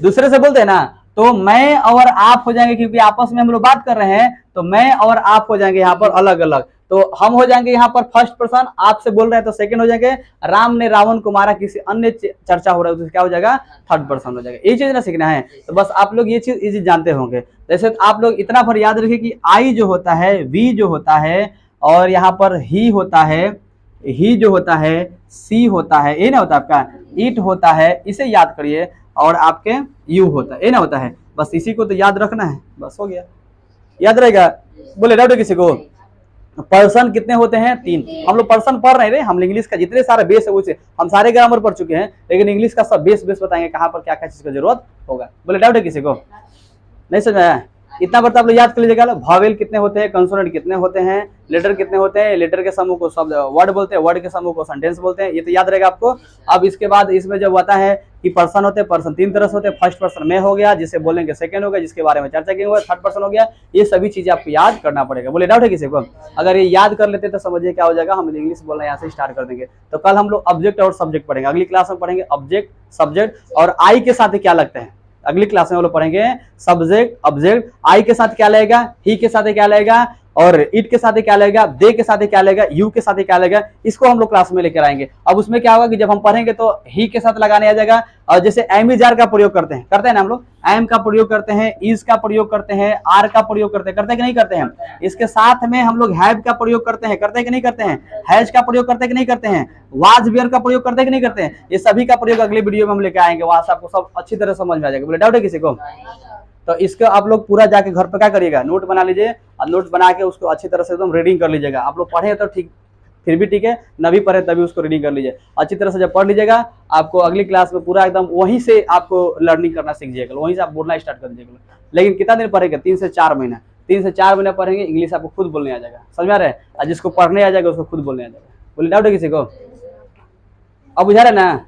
दूसरे से बोलते हैं ना, तो मैं और आप हो जाएंगे, क्योंकि आपस में हम लोग बात कर रहे हैं, तो मैं और आप हो जाएंगे यहाँ पर अलग अलग, तो हम हो जाएंगे यहाँ पर फर्स्ट पर्सन, आपसे बोल रहे हैं तो सेकंड हो जाएंगे, राम ने रावण को मारा किसी अन्य चर्चा हो रहा है तो क्या हो जाएगा, थर्ड पर्सन हो जाएगा। ये चीज ना सीखना है, तो बस आप लोग ये चीज जानते होंगे। जैसे तो आप लोग इतना भर याद रखिए कि आई जो होता है, वी जो होता है, और यहाँ पर ही होता है, ही जो होता है, सी होता है, ये ना होता है आपका, इट होता है, इसे याद करिए, और आपके यू होता है, ये ना होता है, बस इसी को तो याद रखना है, बस हो गया, याद रहेगा। बोले डाउट किसी को, पर्सन कितने होते हैं, 3। हम लोग पर्सन पढ़ रहे हैं, हम इंग्लिश का जितने सारे बेस है उसे हम सारे ग्रामर पढ़ चुके हैं, लेकिन इंग्लिश का सब बेस बताएंगे कहाँ पर क्या क्या चीज का जरूरत होगा। बोले डाउट है किसी को, नहीं समझ आया, इतना बार तो आप लोग याद कर लीजिएगा। भावेल कितने होते हैं, कंसोनेंट कितने होते हैं, लेटर कितने होते हैं, लेटर के समूह को शब्द वर्ड बोलते हैं, वर्ड के समूह को सेंटेंस बोलते हैं, ये तो याद रहेगा आपको। अब इसके बाद इसमें जब आता है कि पर्सन होते हैं, पर्सन 3 तरह से होते हैं, फर्स्ट पर्सन में हो गया, जिसे बोलेंगे सेकंड हो गया, जिसके बारे में चर्चा की हुआ, थर्ड पर्सन हो गया, ये सभी चीजें आपको याद करना पड़ेगा। बोले डाउट है किसी को, अगर ये याद कर लेते तो समझिए क्या हो जाएगा, हम इंग्लिश बोलना यहाँ से स्टार्ट कर देंगे। तो कल हम लोग ऑब्जेक्ट और सब्जेक्ट पढ़ेंगे, अगली क्लास में पढ़ेंगे ऑब्जेक्ट सब्जेक्ट, और आई के साथ क्या लगते हैं, अगली क्लास में हम लोग पढ़ेंगे सब्जेक्ट ऑब्जेक्ट, आई के साथ क्या लगेगा, ही के साथ क्या लगेगा, और इट के साथ क्या लगेगा, दे के साथ क्या लगेगा, यू के साथ क्या लगेगा, इसको हम लोग क्लास में लेकर आएंगे। अब उसमें क्या होगा कि जब हम पढ़ेंगे तो ही के साथ लगाने आ जाएगा, और जैसे एम इज आर का प्रयोग करते हैं ना हम लोग, एम का प्रयोग करते हैं, इज का प्रयोग करते हैं, आर का प्रयोग करते हैं कि नहीं करते हैं। इसके साथ में हम लोग हैव का प्रयोग करते हैं कि नहीं करते हैं, हैज का प्रयोग करते हैं कि नहीं करते हैं, वाज वेयर का प्रयोग करते हैं कि नहीं करते हैं। ये सभी का प्रयोग अगले वीडियो में हम लेकर आएंगे, वहां से आपको सब अच्छी तरह समझ में आ जाएगा। बोले डाउट है किसी को, तो इसका आप लोग पूरा जाके घर पे क्या करिएगा, नोट बना लीजिए और नोट बना के उसको अच्छी तरह से एकदम रीडिंग कर लीजिएगा। आप लोग पढ़े तो ठीक, फिर भी ठीक है, न भी पढ़े तभी उसको रीडिंग कर लीजिए अच्छी तरह से। जब पढ़ लीजिएगा आपको अगली क्लास में पूरा एकदम वहीं से आपको लर्निंग करना सीख जाएगा, वहीं से आप बोलना स्टार्ट कर दीजिएगा। लेकिन कितना दिन पढ़ेगा, 3 से 4 महीना। 3 से 4 महीना पढ़ेंगे, इंग्लिश आपको खुद बोलने आ जाएगा। समझ में आ रहा है? और जिसको पढ़ने आ जाएगा उसको खुद बोलने आ जाएगा। बोले डाउट है किसी को? अब बुझा रहे ना?